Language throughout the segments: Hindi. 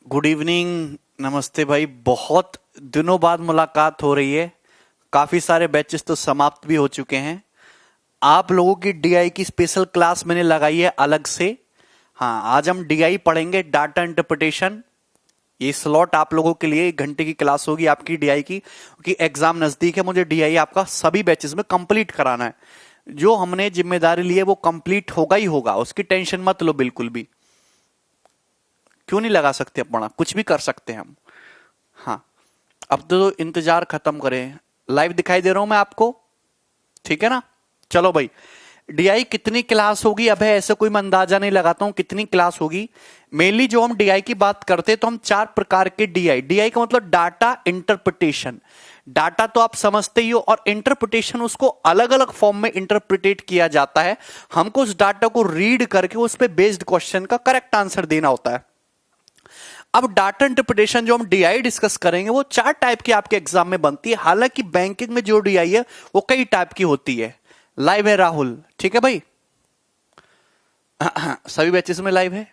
Good evening. नमस्ते भाई, बहुत दिनों बाद मुलाकात हो रही है। काफी सारे बैचेस तो समाप्त भी हो चुके हैं। आप लोगों की डीआई की स्पेशल क्लास मैंने लगाई है अलग से। हाँ, आज हम डीआई पढ़ेंगे, डाटा इंटरप्रिटेशन। ये स्लॉट आप लोगों के लिए 1 घंटे की क्लास होगी आपकी डीआई की, क्योंकि एग्जाम नजदीक है। मुझे डीआई आपका सभी बैचेस में कंप्लीट कराना है। जो हमने जिम्मेदारी ली है वो कंप्लीट होगा ही होगा, उसकी टेंशन मत लो बिल्कुल भी। क्यों नहीं लगा सकते अपना, कुछ भी कर सकते हैं हम। हाँ, अब तो इंतजार खत्म करें। लाइव दिखाई दे रहा हूं मैं आपको, ठीक है ना? चलो भाई, डीआई कितनी क्लास होगी अब है ऐसे कोई मैं अंदाजा नहीं लगाता हूं कितनी क्लास होगी। मेनली जो हम डीआई की बात करते हैं तो हम 4 प्रकार के डीआई, डीआई का मतलब डाटा इंटरप्रिटेशन। डाटा तो आप समझते ही हो, और इंटरप्रिटेशन उसको अलग अलग फॉर्म में इंटरप्रिटेट किया जाता है। हमको उस डाटा को रीड करके उस पर बेस्ड क्वेश्चन का करेक्ट आंसर देना होता है। अब डाटा इंटरप्रिटेशन जो हम डीआई डिस्कस करेंगे वो 4 टाइप की आपके एग्जाम में बनती है। हालांकि बैंकिंग में जो डीआई है वो कई टाइप की होती है। लाइव है राहुल, ठीक है भाई? सभी बैचेस में लाइव है,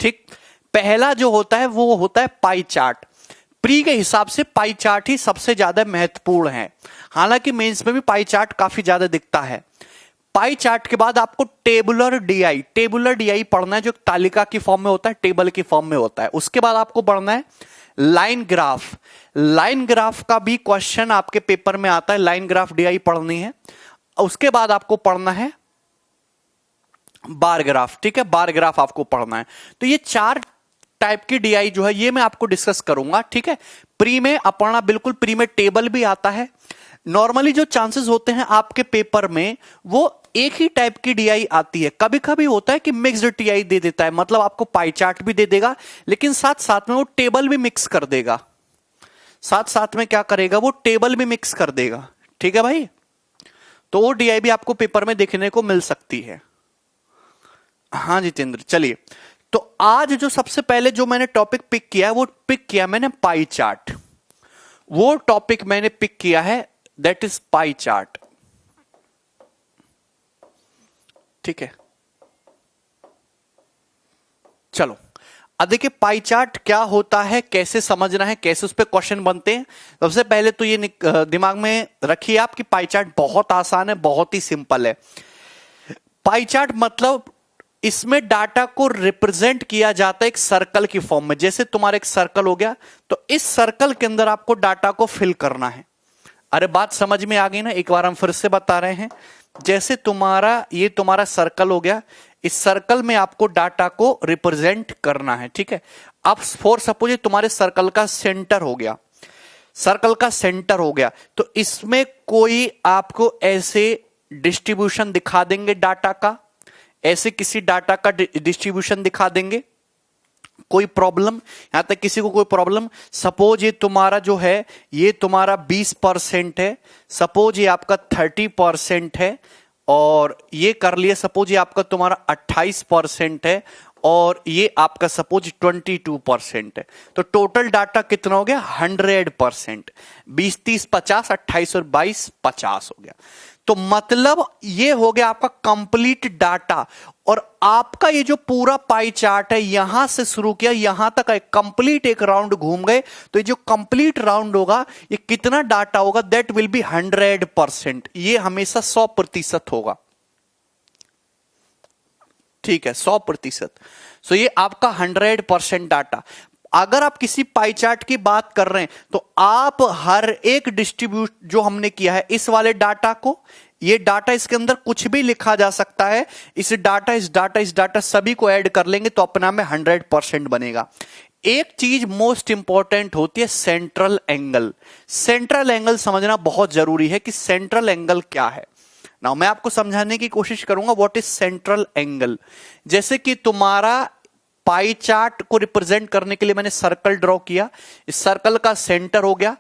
ठीक। पहला जो होता है वो होता है पाई चार्ट। प्री के हिसाब से पाई चार्ट ही सबसे ज्यादा महत्वपूर्ण है। हालांकि मेंस में भी पाई चार्ट काफी ज्यादा दिखता है। पाई चार्ट के बाद आपको टेबुलर डीआई पढ़ना है, जो तालिका की फॉर्म में होता है, टेबल की फॉर्म में होता है। उसके बाद आपको पढ़ना है लाइन ग्राफ। लाइन ग्राफ का भी क्वेश्चन आपके पेपर में आता है, लाइन ग्राफ डीआई पढ़नी है। उसके बाद आपको पढ़ना है बार ग्राफ, ठीक है? बार ग्राफ आपको पढ़ना है। तो ये 4 टाइप की डीआई जो है ये मैं आपको डिस्कस करूंगा, ठीक है? प्री में अपना बिल्कुल प्री में टेबल भी आता है। नॉर्मली जो चांसेस होते हैं आपके पेपर में वो एक ही टाइप की डीआई आती है। कभी कभी होता है कि मिक्स्ड टीआई दे देता है, मतलब आपको पाई चार्ट भी दे देगा लेकिन साथ साथ में वो टेबल भी मिक्स कर देगा। साथ साथ में क्या करेगा, वो टेबल भी मिक्स कर देगा, ठीक है भाई? तो वो डीआई भी आपको पेपर में देखने को मिल सकती है। हाँ जितेंद्र, चलिए। तो आज जो सबसे पहले जो मैंने टॉपिक पिक किया है वो पिक किया मैंने पाई चार्ट। वो टॉपिक मैंने पिक किया है, दैट इज पाई चार्ट, ठीक है? चलो, अब देखिए पाई चार्ट क्या होता है, कैसे समझना है, कैसे उस पर क्वेश्चन बनते हैं। सबसे पहले तो ये दिमाग में रखिए आप कि पाई चार्ट बहुत आसान है, बहुत ही सिंपल है। पाई चार्ट मतलब इसमें डाटा को रिप्रेजेंट किया जाता है एक सर्कल की फॉर्म में। जैसे तुम्हारा एक सर्कल हो गया, तो इस सर्कल के अंदर आपको डाटा को फिल करना है। अरे बात समझ में आ गई ना? एक बार हम फिर से बता रहे हैं। जैसे ये तुम्हारा सर्कल हो गया, इस सर्कल में आपको डाटा को रिप्रेजेंट करना है, ठीक है? अब फॉर सपोज तुम्हारे सर्कल का सेंटर हो गया, तो इसमें कोई आपको ऐसे डिस्ट्रीब्यूशन दिखा देंगे डाटा का, ऐसे किसी डाटा का डिस्ट्रीब्यूशन दिखा देंगे। कोई प्रॉब्लम, यहां तक किसी को कोई प्रॉब्लम? सपोज ये तुम्हारा जो है ये तुम्हारा 20% है, सपोज ये आपका 30% है, और ये कर लिया सपोज ये आपका तुम्हारा 28% है, और ये आपका सपोज 22% है। तो टोटल डाटा कितना हो गया? 100%। 20 30 50, 28 और 22 50 हो गया। तो मतलब ये हो गया आपका कंप्लीट डाटा। और आपका ये जो पूरा पाई चार्ट है, यहां से शुरू किया यहां तक कंप्लीट एक राउंड घूम गए, तो ये जो कंप्लीट राउंड होगा ये कितना डाटा होगा? That will be 100%। ये हमेशा 100% होगा, ठीक है? 100%। सो ये आपका 100% डाटा। अगर आप किसी पाई चार्ट की बात कर रहे हैं तो आप हर एक डिस्ट्रीब्यूट जो हमने किया है इस वाले डाटा को, ये डाटा इसके अंदर कुछ भी लिखा जा सकता है, इस डाटा सभी को ऐड कर लेंगे तो अपना में 100% बनेगा। एक चीज मोस्ट इंपॉर्टेंट होती है सेंट्रल एंगल। सेंट्रल एंगल समझना बहुत जरूरी है कि सेंट्रल एंगल क्या है। ना मैं आपको समझाने की कोशिश करूंगा व्हाट इज सेंट्रल एंगल। जैसे कि तुम्हारा पाई चार्ट को रिप्रेजेंट करने के लिए मैंने सर्कल ड्रॉ किया, इस सर्कल का सेंटर हो गया।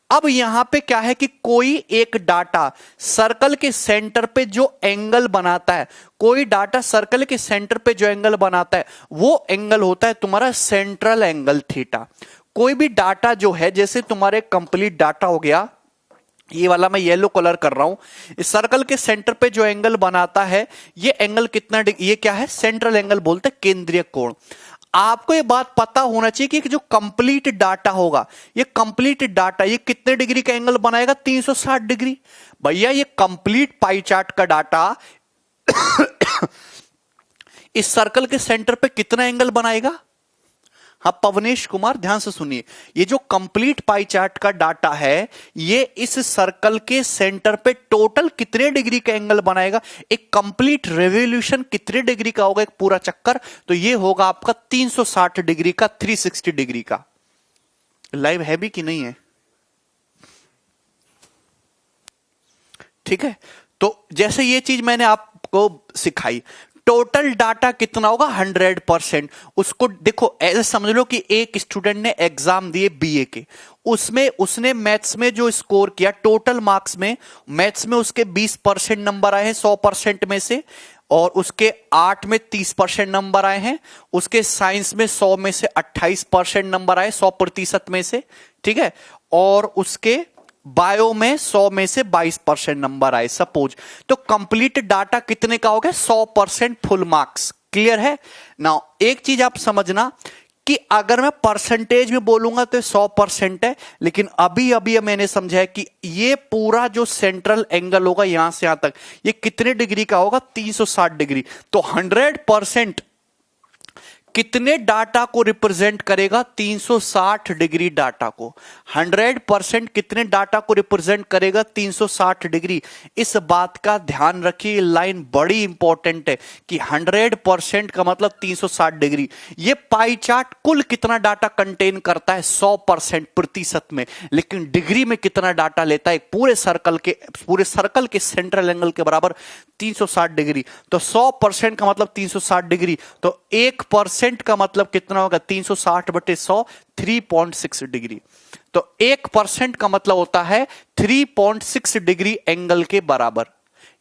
अब यहां पे क्या है कि कोई एक डाटा सर्कल के सेंटर पे जो एंगल बनाता है, कोई डाटा सर्कल के सेंटर पे जो एंगल बनाता है वो एंगल होता है तुम्हारा सेंट्रल एंगल थीटा। कोई भी डाटा जो है, जैसे तुम्हारे कंप्लीट डाटा हो गया, ये वाला मैं येलो कलर कर रहा हूं, इस सर्कल के सेंटर पे जो एंगल बनाता है ये एंगल कितना, ये क्या है? सेंट्रल एंगल बोलते हैं, केंद्रीय कोण। आपको ये बात पता होना चाहिए कि जो कंप्लीट डाटा होगा, ये कंप्लीट डाटा ये कितने डिग्री का एंगल बनाएगा? 360 डिग्री। भैया ये कंप्लीट पाई चार्ट का डाटा इस सर्कल के सेंटर पे कितना एंगल बनाएगा? हाँ पवनेश कुमार ध्यान से सुनिए, ये जो कंप्लीट पाई चार्ट का डाटा है ये इस सर्कल के सेंटर पे टोटल कितने डिग्री का एंगल बनाएगा? एक कंप्लीट रेवोल्यूशन कितने डिग्री का होगा, एक पूरा चक्कर? तो ये होगा आपका 360 डिग्री का, 360 डिग्री का। लाइव है भी कि नहीं है? ठीक है, तो जैसे ये चीज मैंने आपको सिखाई, टोटल डाटा कितना होगा? 100%। उसको देखो ऐसे समझ लो कि एक स्टूडेंट ने एग्जाम दिए बीए के, उसमें उसने मैथ्स में जो स्कोर किया, टोटल मार्क्स में मैथ्स में उसके 20% नंबर आए हैं 100% में से, और उसके आर्ट में 30% नंबर आए हैं, उसके साइंस में 100 में से 28% नंबर आए 100% में से, ठीक है, और उसके बायो में 100 में से 22% नंबर आए सपोज। तो कंप्लीट डाटा कितने का हो गया? 100% फुल मार्क्स। क्लियर है ना? एक चीज आप समझना कि अगर मैं परसेंटेज में बोलूंगा तो 100% है, लेकिन अभी अभी मैंने समझा कि ये पूरा जो सेंट्रल एंगल होगा यहां से यहां तक, ये कितने डिग्री का होगा? 360 डिग्री। तो 100% कितने डाटा को रिप्रेजेंट करेगा? 360 डिग्री डाटा को। 100% कितने डाटा को रिप्रेजेंट करेगा? 360 डिग्री। इस बात का ध्यान रखिए, लाइन बड़ी इंपॉर्टेंट है कि 100% का मतलब 360 डिग्री। ये पाई चार्ट कुल कितना डाटा कंटेन करता है? 100% प्रतिशत में, लेकिन डिग्री में कितना डाटा लेता है? पूरे सर्कल के सेंट्रल एंगल के बराबर 360 डिग्री। तो 100% का मतलब 360 डिग्री, तो 1% का मतलब कितना होगा? 360/100, 3.6 डिग्री। तो 1% का मतलब होता है 3.6 डिग्री एंगल के बराबर।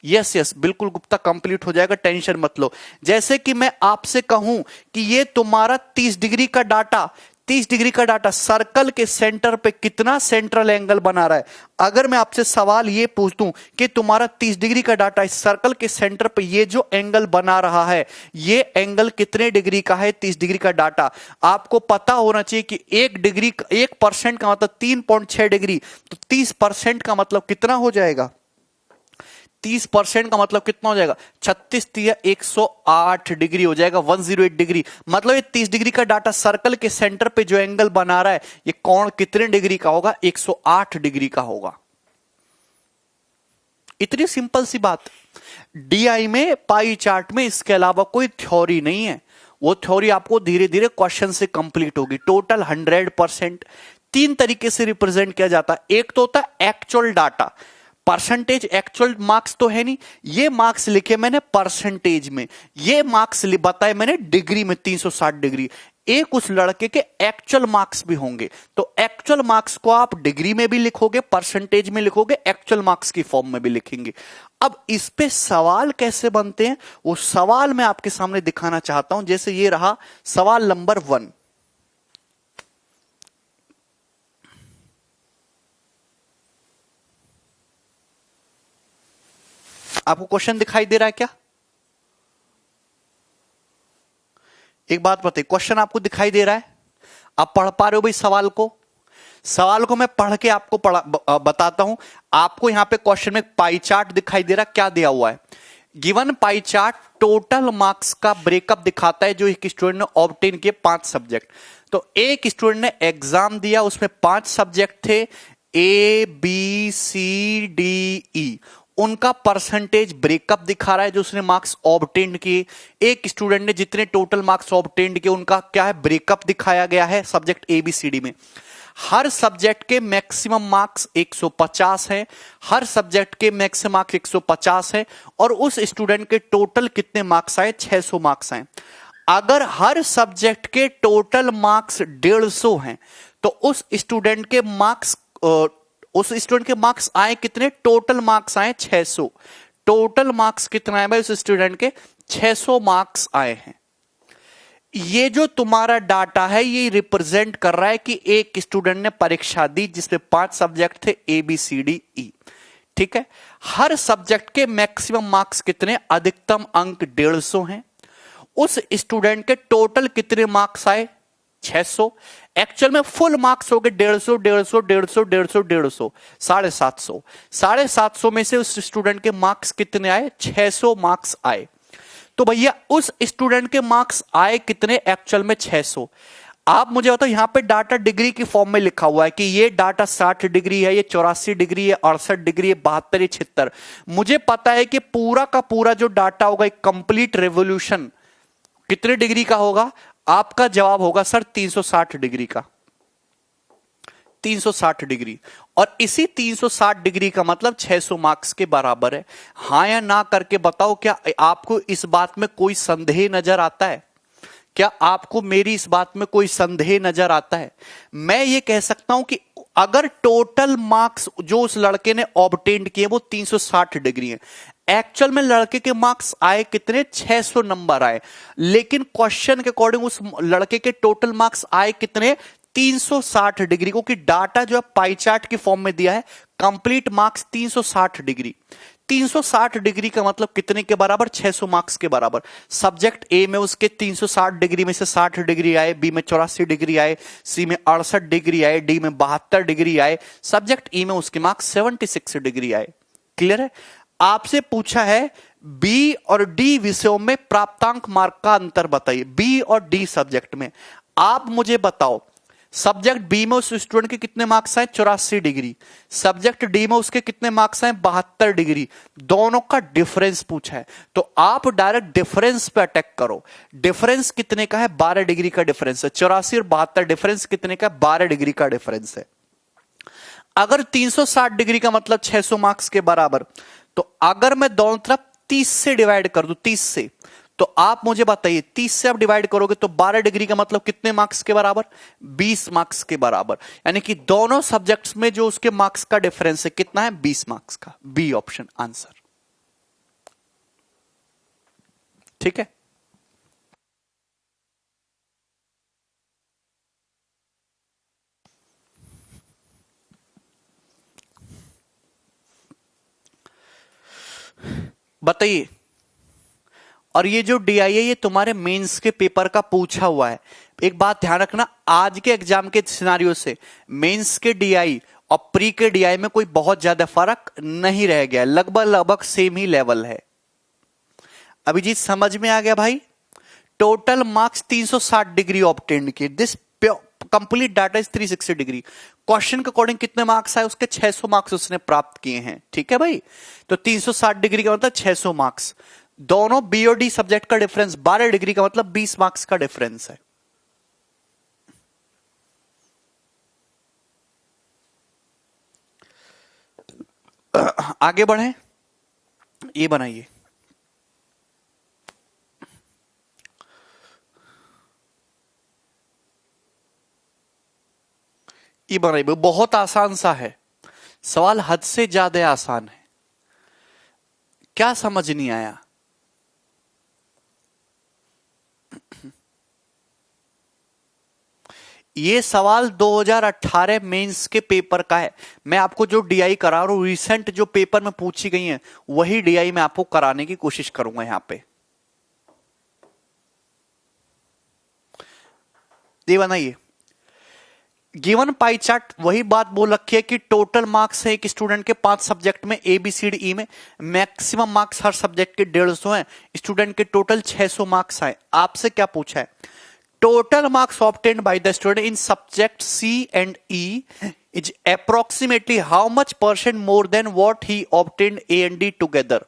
यस यस बिल्कुल गुप्ता, कंप्लीट हो जाएगा, टेंशन मत लो। जैसे कि मैं आपसे कहूं कि ये तुम्हारा 30 डिग्री का डाटा, 30 डिग्री का डाटा सर्कल के सेंटर पे कितना सेंट्रल एंगल बना रहा है। अगर मैं आपसे सवाल ये पूछ दूं कि तुम्हारा 30 डिग्री का डाटा इस सर्कल के सेंटर पे ये जो एंगल बना रहा है, ये एंगल कितने डिग्री का है? 30 डिग्री का डाटा। आपको पता होना चाहिए कि 1% का मतलब 3.6 डिग्री, तो 30% का मतलब कितना हो जाएगा? 30% का मतलब कितना हो जाएगा? 36 तिया 108 डिग्री हो जाएगा, 108 डिग्री। मतलब ये 30 डिग्री का डाटा सर्कल के सेंटर पे जो एंगल बना रहा है, ये कोण कितने डिग्री का होगा? 108 डिग्री का होगा। इतनी सिंपल सी बात। डीआई में, पाई चार्ट में इसके अलावा कोई थ्योरी नहीं है। वो थ्योरी आपको धीरे धीरे क्वेश्चन से कंप्लीट होगी। टोटल 100% 3 तरीके से रिप्रेजेंट किया जाता है। एक तो होता है actual data, percentage, actual marks तो है नहीं, ये मार्क्स लिखे मैंने परसेंटेज में, ये मार्क्स बताए मैंने डिग्री में 360 डिग्री। एक उस लड़के के एक्चुअल मार्क्स भी होंगे, तो एक्चुअल मार्क्स को आप डिग्री में भी लिखोगे, परसेंटेज में लिखोगे, एक्चुअल मार्क्स की फॉर्म में भी लिखेंगे। अब इस पे सवाल कैसे बनते हैं, वो सवाल मैं आपके सामने दिखाना चाहता हूं। जैसे ये रहा सवाल नंबर 1। आपको क्वेश्चन दिखाई दे रहा है क्या? एक बात बताइए, क्वेश्चन आपको दिखाई दे रहा है? आप पढ़ पा रहे हो भाई सवाल को? सवाल को मैं पढ़ के आपको बताता हूं। आपको यहां पे क्वेश्चन में पाई चार्ट दिखाई दे रहा है, क्या दिया हुआ है? Given pie chart total marks का ब्रेकअप दिखाता है जो एक स्टूडेंट ने ऑब्टेन किए 5 सब्जेक्ट। तो एक स्टूडेंट ने एग्जाम दिया, उसमें 5 सब्जेक्ट थे, ए बी सी डी ई। उनका परसेंटेज ब्रेकअप दिखा रहा है जो उसने मार्क्स ऑब्टेन्ड किए। एक स्टूडेंट ने जितने टोटल मार्क्स ऑब्टेन्ड किए उनका क्या है? ब्रेकअप दिखाया गया है subject A B C D में। हर सब्जेक्ट के मैक्सिमम मार्क्स 150 हैं, हर सब्जेक्ट के मैक्सिमम मार्क्स 150 हैं, और उस स्टूडेंट के टोटल कितने मार्क्स आए? 600 मार्क्स आए। अगर हर सब्जेक्ट के टोटल मार्क्स 150 हैं तो उस स्टूडेंट के मार्क्स आए कितने? टोटल मार्क्स आए 600। टोटल मार्क्स कितना आए भाई उस स्टूडेंट के? 600 मार्क्स आए हैं। ये जो तुम्हारा डाटा है ये रिप्रेजेंट कर रहा है कि एक स्टूडेंट ने परीक्षा दी जिसमें 5 सब्जेक्ट थे, ए बी सी डी ई। ठीक है, हर सब्जेक्ट के मैक्सिमम मार्क्स कितने? अधिकतम अंक 150 हैं। उस स्टूडेंट के टोटल कितने मार्क्स आए? 600। एक्चुअल में फुल मार्क्स हो गए 150, 150, 150, 150, 150, 750। 750 में से उस स्टूडेंट के मार्क्स कितने आए? 600 मार्क्स आए। तो भैया उस स्टूडेंट के मार्क्स आए कितने? एक्चुअल में 600। आप मुझे बताओ, यहां पे डाटा डिग्री की फॉर्म में लिखा हुआ है कि ये डाटा 60 डिग्री है, ये 84 डिग्री है, 68 डिग्री है, 72, 76। मुझे पता है कि पूरा का पूरा जो डाटा होगा एक कंप्लीट रेवोल्यूशन कितने डिग्री का होगा? आपका जवाब होगा सर 360 डिग्री का। 360 डिग्री। और इसी 360 डिग्री का मतलब 600 मार्क्स के बराबर है। हां या ना करके बताओ, क्या आपको इस बात में कोई संदेह नजर आता है? क्या आपको मेरी इस बात में कोई संदेह नजर आता है? मैं ये कह सकता हूं कि अगर टोटल मार्क्स जो उस लड़के ने ऑब्टेन्ड किए वो 360 डिग्री है, एक्चुअल में लड़के के मार्क्स आए कितने? 600 नंबर आए, लेकिन क्वेश्चन के अकॉर्डिंग उस लड़के के टोटल मार्क्स आए कितने? 360 डिग्री, क्योंकि डाटा जो है पाई चार्ट की फॉर्म में दिया है, कंप्लीट मार्क्स 360 डिग्री। 360 डिग्री का मतलब कितने के बराबर? 600 मार्क्स के बराबर। सब्जेक्ट ए में उसके 360 डिग्री में से 60 डिग्री आए, बी में 84 डिग्री आए, सी में 68 डिग्री आए, डी में 72 डिग्री आए, सब्जेक्ट ई में उसके मार्क्स 76 डिग्री आए। क्लियर है? आपसे पूछा है बी और डी विषयों में प्राप्तांक मार्क का अंतर बताइए। बी और डी सब्जेक्ट में आप मुझे बताओ, सब्जेक्ट बी में उस स्टूडेंट के कितने मार्क्स आए? 84 डिग्री। सब्जेक्ट डी में उसके कितने मार्क्स आए? 72 डिग्री। दोनों का डिफरेंस पूछा है, तो आप डायरेक्ट डिफरेंस पे अटैक करो। डिफरेंस कितने का है? 12 डिग्री का डिफरेंस है। 84 और 72 डिफरेंस कितने का? 12 डिग्री का डिफरेंस है। अगर 360 डिग्री का मतलब 600 मार्क्स के बराबर, तो अगर मैं दोनों तरफ 30 से डिवाइड कर दूं, 30 से, तो आप मुझे बताइए 30 से आप डिवाइड करोगे तो 12 डिग्री का मतलब कितने मार्क्स के बराबर? 20 मार्क्स के बराबर। यानी कि दोनों सब्जेक्ट्स में जो उसके मार्क्स का डिफरेंस है कितना है? 20 मार्क्स का। B option answer. ठीक है। बताइए। और ये जो डीआई है ये तुम्हारे मेंस के पेपर का पूछा हुआ है। एक बात ध्यान रखना, आज के एग्जाम के सिनारियो से मेंस के डीआई और प्री के डीआई में कोई बहुत ज्यादा फर्क नहीं रह गया, लगभग लगभग सेम ही लेवल है। अभिजीत समझ में आ गया भाई? टोटल मार्क्स 360 डिग्री ऑब्टेन्ड किए। This complete data is 360 degree. Question के अकॉर्डिंग कितने मार्क्स आए? उसके 600 मार्क्स उसने प्राप्त किए हैं। ठीक है भाई? तो 360 डिग्री का मतलब 600 मार्क्स। दोनों बी और डी सब्जेक्ट का डिफरेंस 12 डिग्री का मतलब 20 मार्क्स का डिफरेंस है। आगे बढ़े, ये बनाइए। ये बनाइए, बहुत आसान सा है सवाल, हद से ज्यादा आसान है। क्या समझ नहीं आया? ये सवाल 2018 मेंस के पेपर का है। मैं आपको जो डीआई करा रहा हूं, रिसेंट जो पेपर में पूछी गई है वही डीआई मैं आपको कराने की कोशिश करूंगा। यहां पे ये बनाइए। गिवन पाई चार्ट वही बात बोल रखी है कि टोटल मार्क्स है एक स्टूडेंट के 5 सब्जेक्ट में, ए बी सी डी ई में। मैक्सिमम मार्क्स हर सब्जेक्ट के 150 हैं। स्टूडेंट के टोटल 600 मार्क्स आए। आपसे क्या पूछा है? Total marks obtained by the student in subject C and E is approximately how much % more than what he obtained A and D together.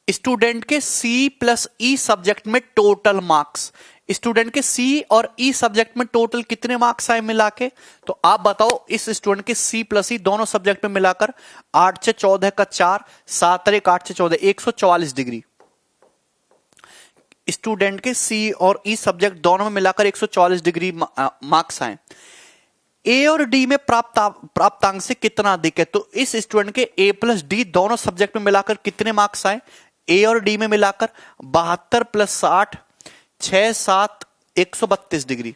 Student के सी प्लस ई सब्जेक्ट में टोटल मार्क्स, स्टूडेंट के सी और ई सब्जेक्ट में टोटल कितने मार्क्स आए मिला के? तो आप बताओ, इस स्टूडेंट के सी प्लस ई दोनों सब्जेक्ट में मिलाकर 8 से 14 का 4, 7 और 8 से 14, 144 डिग्री। स्टूडेंट के सी और ई सब्जेक्ट दोनों में मिलाकर 144 डिग्री मार्क्स आए। ए और डी में प्राप्तांक से कितना अधिक है? तो इस स्टूडेंट के ए प्लस डी दोनों सब्जेक्ट में मिलाकर कितने मार्क्स आए? ए और डी में मिलाकर 72 प्लस 60, 6, 7, 132 डिग्री।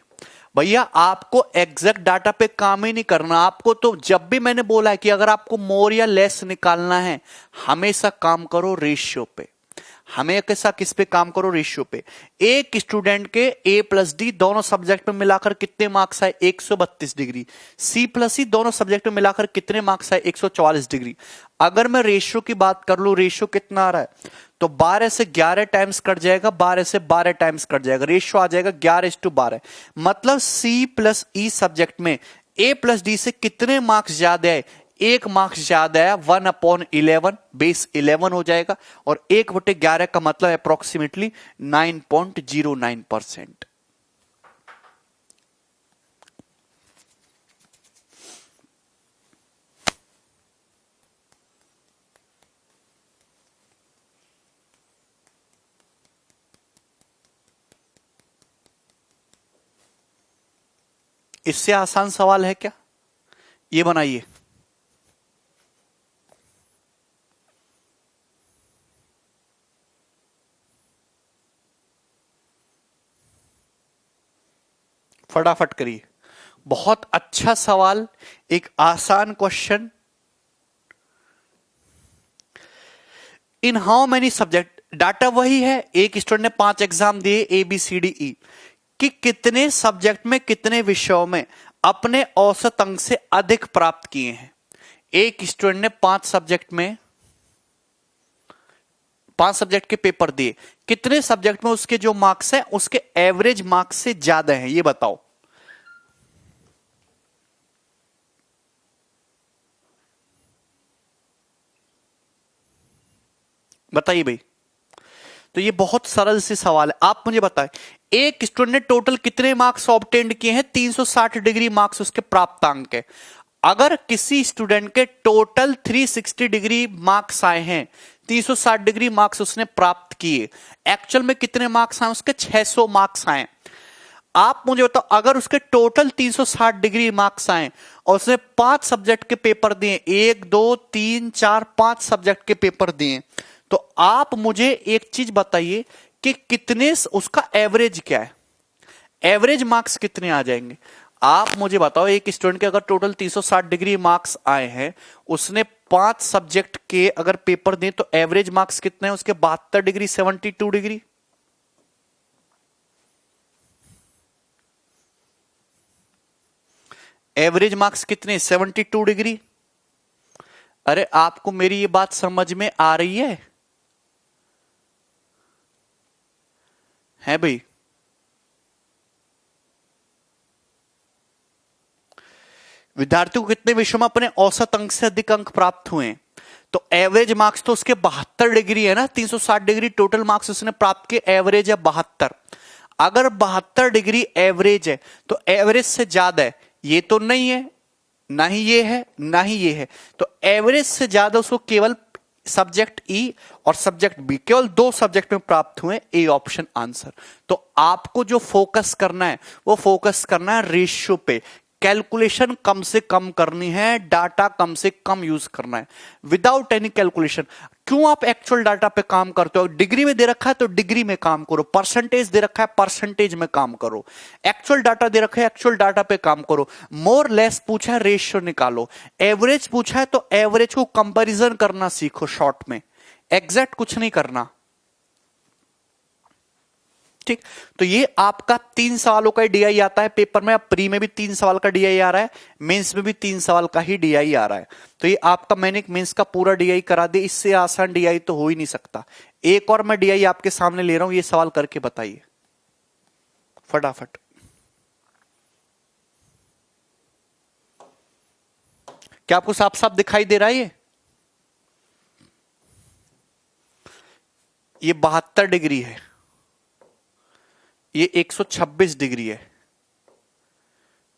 भैया आपको एग्जैक्ट डाटा पे काम ही नहीं करना। आपको तो जब भी मैंने बोला है कि अगर आपको मोर या लेस निकालना है, हमेशा काम करो रेशियो पे, हमें कैसा किस पे काम करो, रेशियो पे। एक स्टूडेंट के ए प्लस डी दोनों सब्जेक्ट में मिलाकर कितने मार्क्स आए, 132 डिग्री। सी प्लस सी दोनों सब्जेक्ट में मिलाकर कितने मार्क्स आए, 144 डिग्री। अगर मैं रेशियो की बात कर लूं, रेशियो कितना आ रहा है, तो 12 से 11 टाइम्स कट जाएगा, 12 से 12 टाइम्स कट जाएगा, रेशियो आ जाएगा 11:12। मतलब सी प्लस ई सब्जेक्ट में ए प्लस डी से कितने मार्क्स ज्यादा है, 1 मार्क्स ज्यादा है, 1/11 बेस 11 हो जाएगा। और 1/11 का मतलब अप्रोक्सीमेटली 9.09%। इससे आसान सवाल है क्या, ये बनाइए। फटाफट करिए, बहुत अच्छा सवाल, एक आसान question. In how many subject, data वही है, एक स्टूडेंट ने 5 एग्जाम दिए ABCDE, कि कितने सब्जेक्ट में कितने विषयों में अपने औसत अंक से अधिक प्राप्त किए हैं। एक स्टूडेंट ने 5 सब्जेक्ट में 5 सब्जेक्ट के पेपर दिए, कितने सब्जेक्ट में उसके जो मार्क्स हैं उसके एवरेज मार्क्स से ज्यादा हैं, ये बताओ। बताइए भाई। तो ये बहुत सरल सी सवाल है, आप मुझे बताएं, एक स्टूडेंट ने टोटल कितने मार्क्स ऑब्टेंड किए हैं, 360 डिग्री मार्क्स उसके प्राप्तांक है। अगर किसी स्टूडेंट के टोटल 360 डिग्री मार्क्स आए हैं, 360 डिग्री मार्क्स उसने प्राप्त किए, एक्चुअल में कितने मार्क्स आए उसके, 600 मार्क्स आए। आप मुझे बताओ, अगर उसके टोटल 360 डिग्री मार्क्स आए और उसने 5 सब्जेक्ट के पेपर दिए, 1 2 3 4 5 सब्जेक्ट के पेपर दिए, तो आप मुझे एक चीज बताइए कि कितने उसका एवरेज क्या है, एवरेज मार्क्स कितने आ जाएंगे। आप मुझे बताओ, एक स्टूडेंट के अगर टोटल 360 डिग्री मार्क्स आए हैं, उसने 5 सब्जेक्ट के अगर पेपर दिए, तो एवरेज मार्क्स कितने हैं उसके, 72 डिग्री, 72 डिग्री। एवरेज मार्क्स कितने, 72 डिग्री। अरे आपको मेरी ये बात समझ में आ रही है भाई। विद्यार्थियों को कितने विषयों में अपने औसत अंक से अधिक अंक प्राप्त हुए, तो एवरेज मार्क्स तो उसके 72 डिग्री है ना, 360 डिग्री टोटल मार्क्स उसने प्राप्त किए, एवरेज है 72। अगर 72 डिग्री एवरेज है तो एवरेज से ज्यादा है, ये तो नहीं है, ना ही ये है, ना ही ये है, तो एवरेज से ज्यादा उसको केवल सब्जेक्ट ई और सब्जेक्ट बी, केवल 2 सब्जेक्ट में प्राप्त हुए, ए ऑप्शन आंसर। तो आपको जो फोकस करना है वो फोकस करना है रेशियो पे, कैलकुलेशन कम से कम करनी है, डाटा कम से कम यूज करना है, विदाउट एनी कैलकुलेशन। क्यों आप एक्चुअल डाटा पे काम करते हो, डिग्री में दे रखा है तो डिग्री में काम करो, परसेंटेज दे रखा है परसेंटेज में काम करो, एक्चुअल डाटा दे रखा है एक्चुअल डाटा पे काम करो, मोर लेस पूछा है रेशियो निकालो, एवरेज पूछा है तो एवरेज को कंपैरिजन करना सीखो, शॉर्ट में एग्जैक्ट कुछ नहीं करना। ठीक, तो ये आपका 3 सवालों का डीआई आता है पेपर में, अब प्री में भी 3 सवाल का डीआई आ रहा है, मेंस में भी 3 सवाल का ही डीआई आ रहा है। तो ये आपका मैंने मेंस का पूरा डीआई करा दिया, इससे आसान डीआई तो हो ही नहीं सकता। एक और मैं डीआई आपके सामने ले रहा हूं, ये सवाल करके बताइए फटाफट। क्या आपको साफ साफ दिखाई दे रहा है, ये 72 डिग्री है, ये 126 डिग्री है,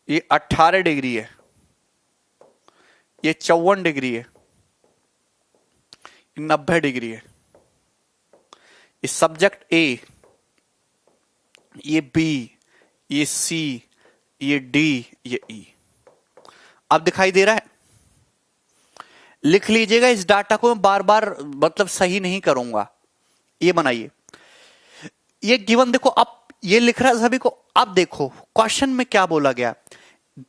ये 18 डिग्री है, ये 54 डिग्री है, 90 डिग्री है। ये सब्जेक्ट ए, ये बी, ये सी, ये डी, ये ई। अब दिखाई दे रहा है, लिख लीजिएगा, इस डाटा को मैं बार बार मतलब सही नहीं करूंगा, ये बनाइए। ये गिवन देखो, अब ये लिख रहा है सभी को। अब देखो क्वेश्चन में क्या बोला गया,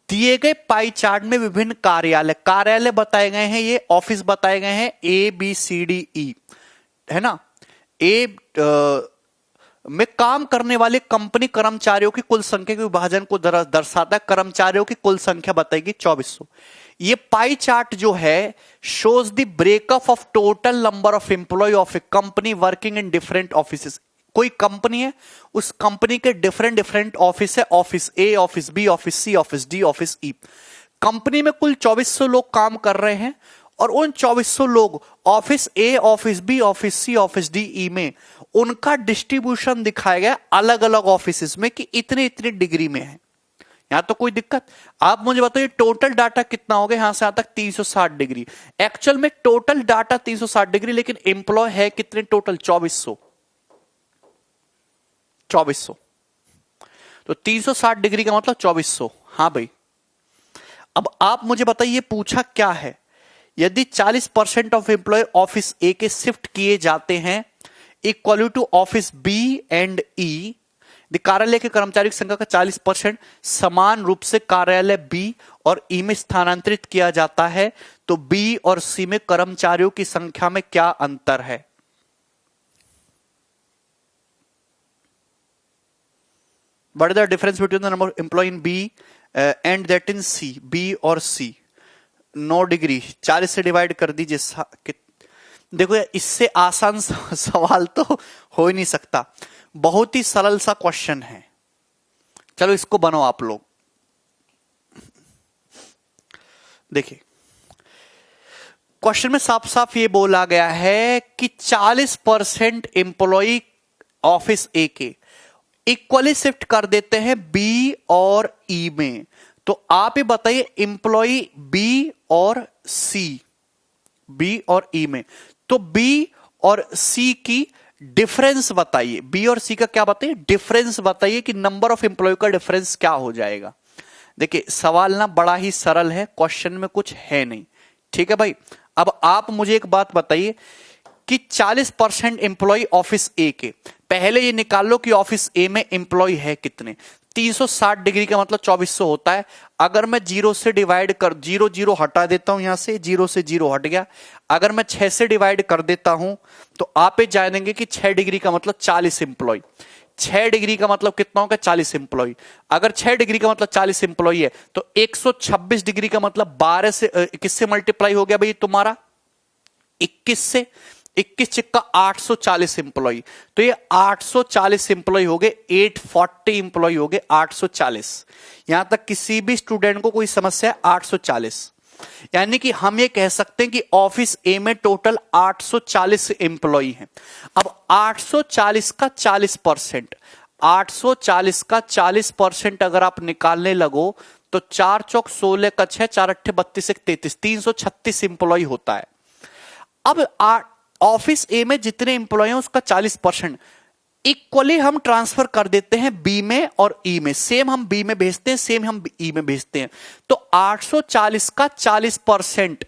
दिए गए पाई चार्ट में विभिन्न कार्यालय बताए गए हैं, ये ऑफिस बताए गए हैं, ABCDE है ना, ए में काम करने वाले कंपनी कर्मचारियों की कुल संख्या के विभाजन को दर्शाता है। कर्मचारियों की कुल संख्या बताएगी 2400। ये पाई चार्ट जो है shows the breakup of total number of employ of a company working in different offices. कोई कंपनी है, उस कंपनी के डिफरेंट डिफरेंट ऑफिस है, office A, office B, office C, office D, office E. Company में कुल 2400 लोग काम कर रहे हैं और उन 2400 लोग office A, office B, office C, office D, E में उनका डिस्ट्रीब्यूशन दिखाया गया अलग अलग ऑफिस में कि इतने इतने डिग्री में है। यहां तो कोई दिक्कत। आप मुझे बताइए टोटल डाटा कितना हो गया यहां से यहां तक 360 डिग्री। एक्चुअल में टोटल डाटा 360 डिग्री, लेकिन एम्प्लॉय है कितने टोटल? 2400। तो 360 डिग्री का मतलब 2400। हाँ भाई, अब आप मुझे बताइए पूछा क्या है, यदि 40% ऑफ एम्प्लॉय ऑफिस ए के शिफ्ट किए जाते हैं equal to office B and E, कार्यालय के कर्मचारी की संख्या का 40% समान रूप से कार्यालय बी और ई में स्थानांतरित किया जाता है, तो बी और सी में कर्मचारियों की संख्या में क्या अंतर है? What is the difference between the number of employee in B and that in C? B और C 9 डिग्री 40 से डिवाइड कर दीजिए। देखो इससे आसान सवाल तो हो ही नहीं सकता, बहुत ही सरल सा क्वेश्चन है। चलो इसको बनो आप लोग। देखिए क्वेश्चन में साफ साफ ये बोला गया है कि 40% एम्प्लॉय ऑफिस ए के इक्वली शिफ्ट कर देते हैं बी और ई में। तो आप ये बताइए एम्प्लॉय बी और सी, बी और ई में, तो बी और सी की डिफरेंस बताइए। बी और सी का क्या बताइए? डिफरेंस बताइए कि नंबर ऑफ एम्प्लॉय का डिफरेंस क्या हो जाएगा। देखिए सवाल ना बड़ा ही सरल है, क्वेश्चन में कुछ है नहीं। ठीक है भाई, अब आप मुझे एक बात बताइए कि 40% एम्प्लॉय ऑफिस ए के, पहले ये निकाल लो कि ऑफिस ए में एम्प्लॉय है कितने। 360 डिग्री का मतलब 2400 होता है। अगर मैं जीरो से डिवाइड कर, जीरो जीरो हटा देता हूं, यहां से जीरो से जीरो हट गया। अगर मैं 6 से डिवाइड कर देता हूं तो आप ये जानेंगे कि 6 डिग्री का मतलब 40 एम्प्लॉय। 6 डिग्री का मतलब कितना होगा? 40 एम्प्लॉय। अगर 6 डिग्री का मतलब 40 एम्प्लॉय है तो 126 डिग्री का मतलब 12 से किससे मल्टीप्लाई हो गया भाई तुम्हारा? 21 से। 21 चिक्का 840 एम्प्लॉय, तो ये 840 एम्प्लॉय हो गए, 840 एम्प्लॉय हो गए 840। यहां तक किसी भी स्टूडेंट को कोई समस्या है? 840। यानी कि हम ये कह सकते हैं कि ऑफिस ए में टोटल 840 एम्प्लॉय हैं। अब 840 का 40%, 840 का 40% अगर आप निकालने लगो तो 4 चौक 16 का 6, 4 अट्ठे 32 33, 336 एम्प्लॉय होता है। अब ऑफिस ए में जितने एम्प्लॉय हैं उसका 40% इक्वली हम ट्रांसफर कर देते हैं बी में और ई में। सेम हम बी में भेजते हैं, सेम हम ई में भेजते हैं। तो 840 का 40%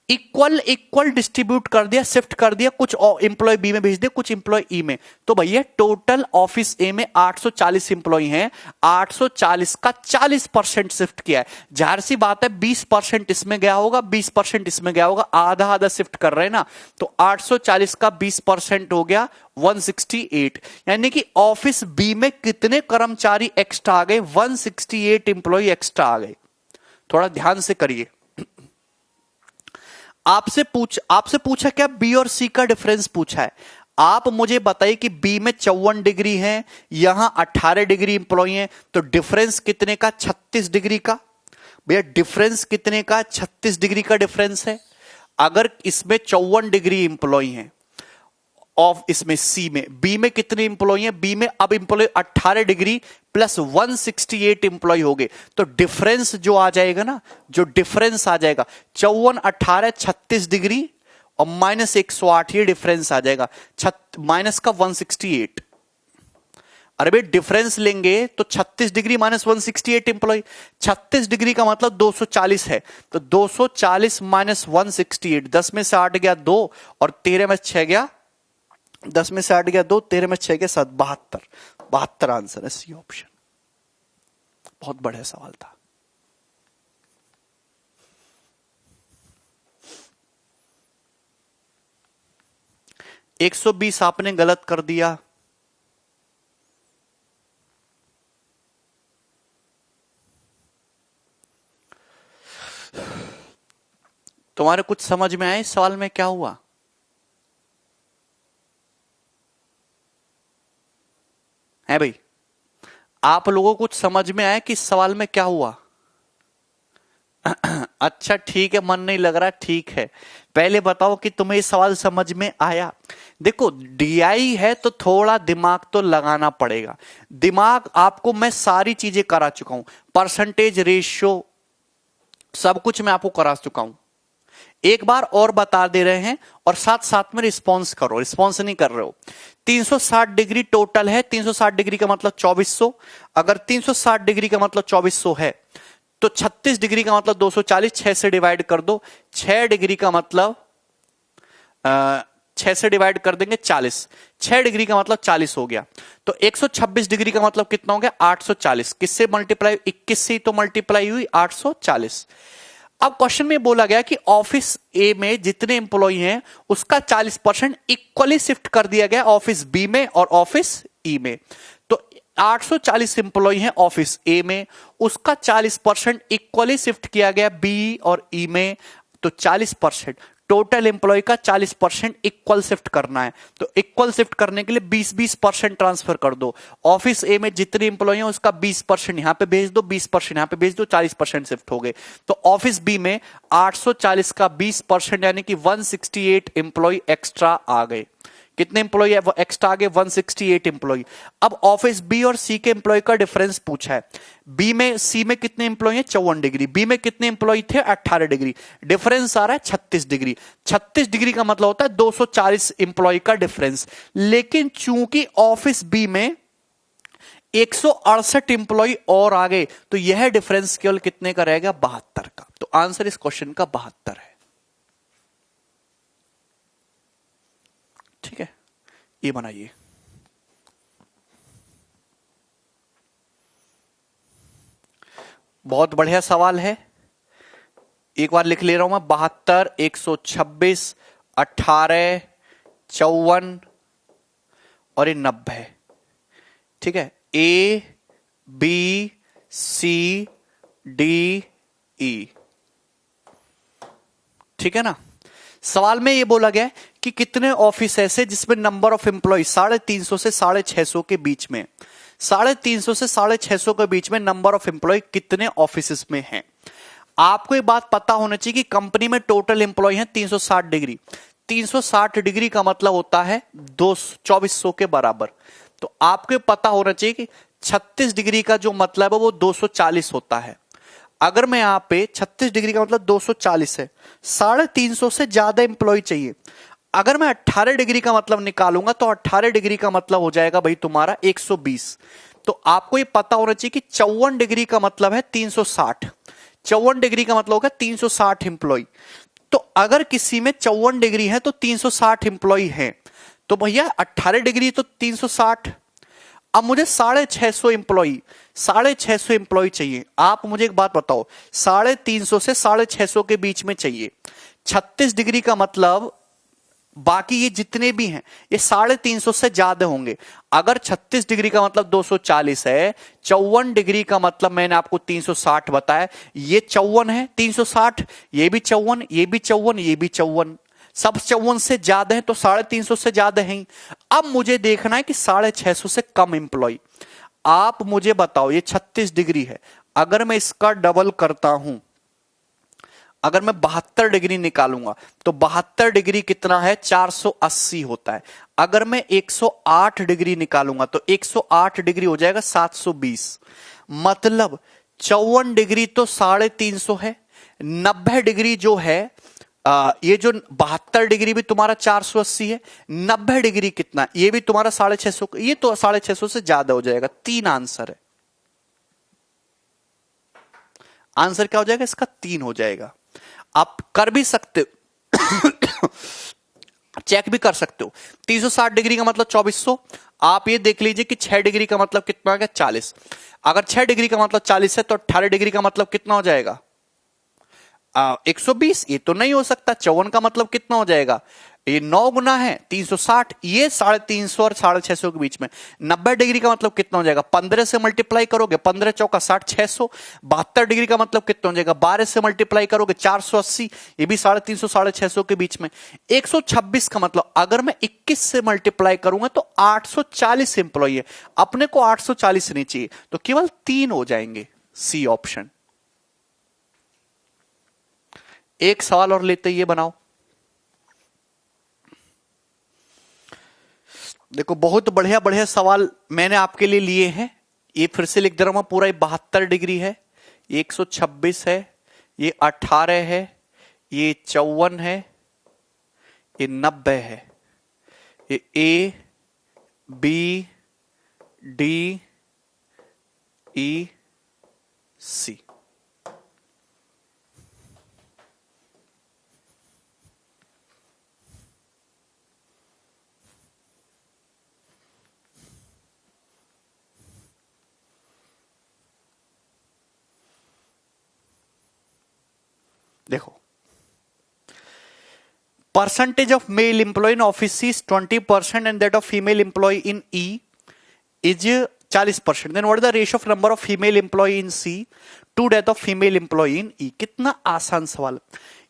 इक्वल इक्वल डिस्ट्रीब्यूट कर दिया, शिफ्ट कर दिया, कुछ इंप्लॉय बी में भेज दिया, कुछ इंप्लॉय ई में। तो भैया टोटल ऑफिस ए में 840 इंप्लॉय हैं, 840 का 40% शिफ्ट किया है। जाहिर सी बात है 20% इसमें गया होगा, 20% इसमें गया होगा, आधा आधा शिफ्ट कर रहे हैं ना। तो 840 का 20% हो गया 168। यानी कि ऑफिस बी में कितने कर्मचारी एक्स्ट्रा आ गए? 168 इंप्लॉय एक्स्ट्रा आ गए। थोड़ा ध्यान से करिए। आपसे पूछा क्या? बी और सी का डिफरेंस पूछा है। आप मुझे बताइए कि बी में 54 डिग्री है, यहां 18 डिग्री इंप्लॉय है, तो डिफरेंस कितने का? 36 डिग्री का। भैया डिफरेंस कितने का? 36 डिग्री का डिफरेंस है। अगर इसमें 54 डिग्री इंप्लॉय है ऑफ इसमें सी में, बी में कितने इंप्लॉय हैं? बी में अब इंप्लॉय 18 डिग्री प्लस 168 इंप्लॉय हो गए, तो डिफरेंस जो आ जाएगा ना, जो डिफरेंस आ जाएगा 54 18 36 डिग्री और माइनस 108, ये डिफरेंस आ जाएगा माइनस का 168। अरे भाई डिफरेंस लेंगे तो 36 डिग्री माइनस 168 इंप्लॉय, 36 डिग्री का मतलब 240 है, तो 240 माइनस 168, 10 में से 8 गया 2 और 13 में 6 गया, 10 में से 8 गया 2, 13 में 6 गया 7, 72 आंसर है सी ऑप्शन। बहुत बढ़िया सवाल था। 120 आपने गलत कर दिया। तुम्हारे कुछ समझ में आए इस सवाल में क्या हुआ? है भाई, आप लोगों को कुछ समझ में आया कि इस सवाल में क्या हुआ? अच्छा ठीक है, मन नहीं लग रहा, ठीक है। पहले बताओ कि तुम्हें ये सवाल समझ में आया। देखो डीआई है तो थोड़ा दिमाग तो लगाना पड़ेगा। दिमाग आपको मैं सारी चीजें करा चुका हूं, परसेंटेज रेशियो सब कुछ मैं आपको करा चुका हूं। एक बार और बता दे रहे हैं और साथ साथ में रिस्पॉन्स करो। रिस्पॉन्स नहीं कर रहे हो। 360 डिग्री टोटल है, 360 डिग्री का मतलब 2400। अगर 360 डिग्री का मतलब 2400 है तो 36 डिग्री का मतलब 240, 6 से डिवाइड कर दो। 6 डिग्री का मतलब 6 से डिवाइड कर देंगे 40, 6 डिग्री का मतलब 40 हो गया। तो 126 डिग्री का मतलब कितना हो गया? 840। किससे मल्टीप्लाई? 21 से तो मल्टीप्लाई हुई 840। अब क्वेश्चन में बोला गया कि ऑफिस ए में जितने एम्प्लॉय हैं उसका 40% इक्वली शिफ्ट कर दिया गया ऑफिस बी में और ऑफिस ई में। तो 840 एम्प्लॉय हैं ऑफिस ए में, उसका 40% इक्वली शिफ्ट किया गया बी और ई में। तो 40% टोटल एम्प्लॉय का 40% इक्वल शिफ्ट करना है। तो इक्वल शिफ्ट करने के लिए 20-20% ट्रांसफर कर दो। ऑफिस ए में जितने एम्प्लॉय हैं उसका 20% यहां पे भेज दो, 20% यहां पे भेज दो, 40% शिफ्ट हो गए। तो ऑफिस बी में 840 का 20% यानी कि 168 एम्प्लॉय एक्स्ट्रा आ गए। कितने एम्प्लॉय है वो एक्स्ट्रा आगे? 168 एम्प्लॉय। अब ऑफिस बी और सी के एम्प्लॉय का डिफरेंस पूछा है। बी में सी में कितने एम्प्लॉय हैं? 54 डिग्री। बी में कितने एम्प्लॉय थे? 18 डिग्री। डिफरेंस आ रहा है 36 डिग्री। 36 डिग्री का मतलब होता है 240 एम्प्लॉय का डिफरेंस। लेकिन चूंकि ऑफिस बी में 168 एम्प्लॉय और आ गए तो यह डिफरेंस केवल कितने का रहेगा? 72 का। तो आंसर इस क्वेश्चन का 72 है। ठीक है, ये बनाइए। बहुत बढ़िया सवाल है, एक बार लिख ले रहा हूं मैं। 72, 126, 18, 54 और ये 90। ठीक है, ए बी सी डी ई। ठीक है ना। सवाल में ये बोला गया कि कितने ऑफिस ऐसे जिसमें नंबर ऑफ एम्प्लॉय 350 से 650 के बीच में, 350 से 650 के बीच में नंबर ऑफ एम्प्लॉय कितने ऑफिस में हैं। आपको ये बात पता होना चाहिए कि कंपनी में टोटल एम्प्लॉय हैं 360 डिग्री। 360 डिग्री का मतलब होता है 2400 के बराबर। तो आपको पता होना चाहिए कि 36 डिग्री का जो मतलब है वो 240 होता है। अगर मैं यहां पे 36 डिग्री का मतलब 240 है, 350 से ज्यादा एम्प्लॉय चाहिए। अगर मैं 18 डिग्री का मतलब निकालूंगा तो 18 डिग्री का मतलब हो जाएगा भाई तुम्हारा 120। तो आपको ये पता होना चाहिए कि 54 डिग्री का मतलब है 360। 54 डिग्री का मतलब होगा 360 एम्प्लॉय। तो अगर किसी में 54 डिग्री है तो 360 एम्प्लॉय हैं। तो भैया 18 डिग्री तो 360। अब मुझे 650 एम्प्लॉय 650 एम्प्लॉय चाहिए। आप मुझे एक बात बताओ, 350 से 650 के बीच में चाहिए। 36 डिग्री का मतलब बाकी ये जितने भी हैं ये 350 से ज्यादा होंगे। अगर 36 डिग्री का मतलब 240 है, 54 डिग्री का मतलब मैंने आपको 360 बताया, ये 54 है 360, ये भी 54, ये भी 54, ये भी 54, सब 54 से ज्यादा है तो 350 से ज्यादा है। अब मुझे देखना है कि 650 से कम एम्प्लॉय। आप मुझे बताओ, ये 36 डिग्री है, अगर मैं इसका डबल करता हूं, अगर मैं 72 डिग्री निकालूंगा तो 72 डिग्री कितना है? 480 होता है। अगर मैं 108 डिग्री निकालूंगा तो 108 डिग्री हो जाएगा 720। मतलब 54 डिग्री तो 350 है, 90 डिग्री जो है ये जो 72 डिग्री भी तुम्हारा 480 है, 90 डिग्री कितना? ये भी तुम्हारा 650, ये तो 650 से ज्यादा हो जाएगा। 3 आंसर है। आंसर क्या हो जाएगा इसका? 3 हो जाएगा। आप कर भी सकते हो चेक भी कर सकते हो। 360 डिग्री का मतलब 2400। आप ये देख लीजिए कि 6 डिग्री का मतलब कितना आ गया? 40। अगर 6 डिग्री का मतलब 40 है तो 18 डिग्री का मतलब कितना हो जाएगा? 120। ये तो नहीं हो सकता। 54 का मतलब कितना हो जाएगा? ये 9 गुना है 360, ये 350 और 650 के बीच में। 90 डिग्री का मतलब कितना हो जाएगा, 15 से मल्टीप्लाई करोगे, 15 चौका 60, 600। 72 डिग्री का मतलब कितना हो जाएगा, 12 से मल्टीप्लाई करोगे, 480, ये भी 350 650 के बीच में। 126 का मतलब अगर मैं 21 से मल्टीप्लाई करूंगा तो 840 एम्प्लॉय है, अपने को 840 नहीं चाहिए, तो केवल 3 हो जाएंगे, सी ऑप्शन। एक सवाल और लेते, ये बनाओ। देखो बहुत बढ़िया बढ़िया सवाल मैंने आपके लिए लिए हैं। ये फिर से लिख दे रहा हूं, पूरा 72 डिग्री है, ये 126 है, ये 18 है, ये 54 है, ये 90 है, ये A B D E C. देखो, percentage of male employ in office is 20% and that of female employ in E is 40%। Then what is the ratio of number of female employ in C to that of female employ in E. कितना आसान सवाल।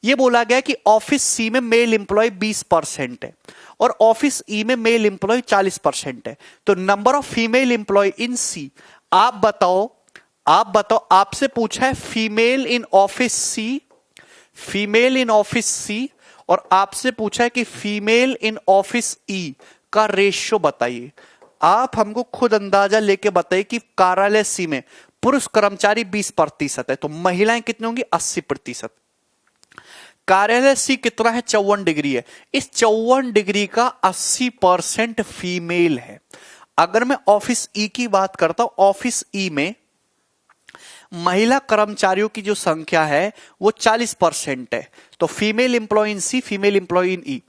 ये बोला गया कि ऑफिस सी में मेल एम्प्लॉय 20% है और ऑफिस ई में मेल एम्प्लॉय 40% है, तो number of female employ in C, आप बताओ, आपसे पूछा है female in office C, female in office C, और आपसे पूछा है कि फीमेल इन ऑफिस ई का रेशियो बताइए। आप हमको खुद अंदाजा लेके बताइए कि कार्यालय सी में पुरुष कर्मचारी 20% है, तो महिलाएं कितनी होंगी, 80%। कार्यालय सी कितना है, 54 डिग्री है, इस 54 डिग्री का 80% फीमेल है। अगर मैं ऑफिस ई की बात करता हूं, ऑफिस ई में महिला कर्मचारियों की जो संख्या है वो 40% है, तो female employ in C, female employ in E.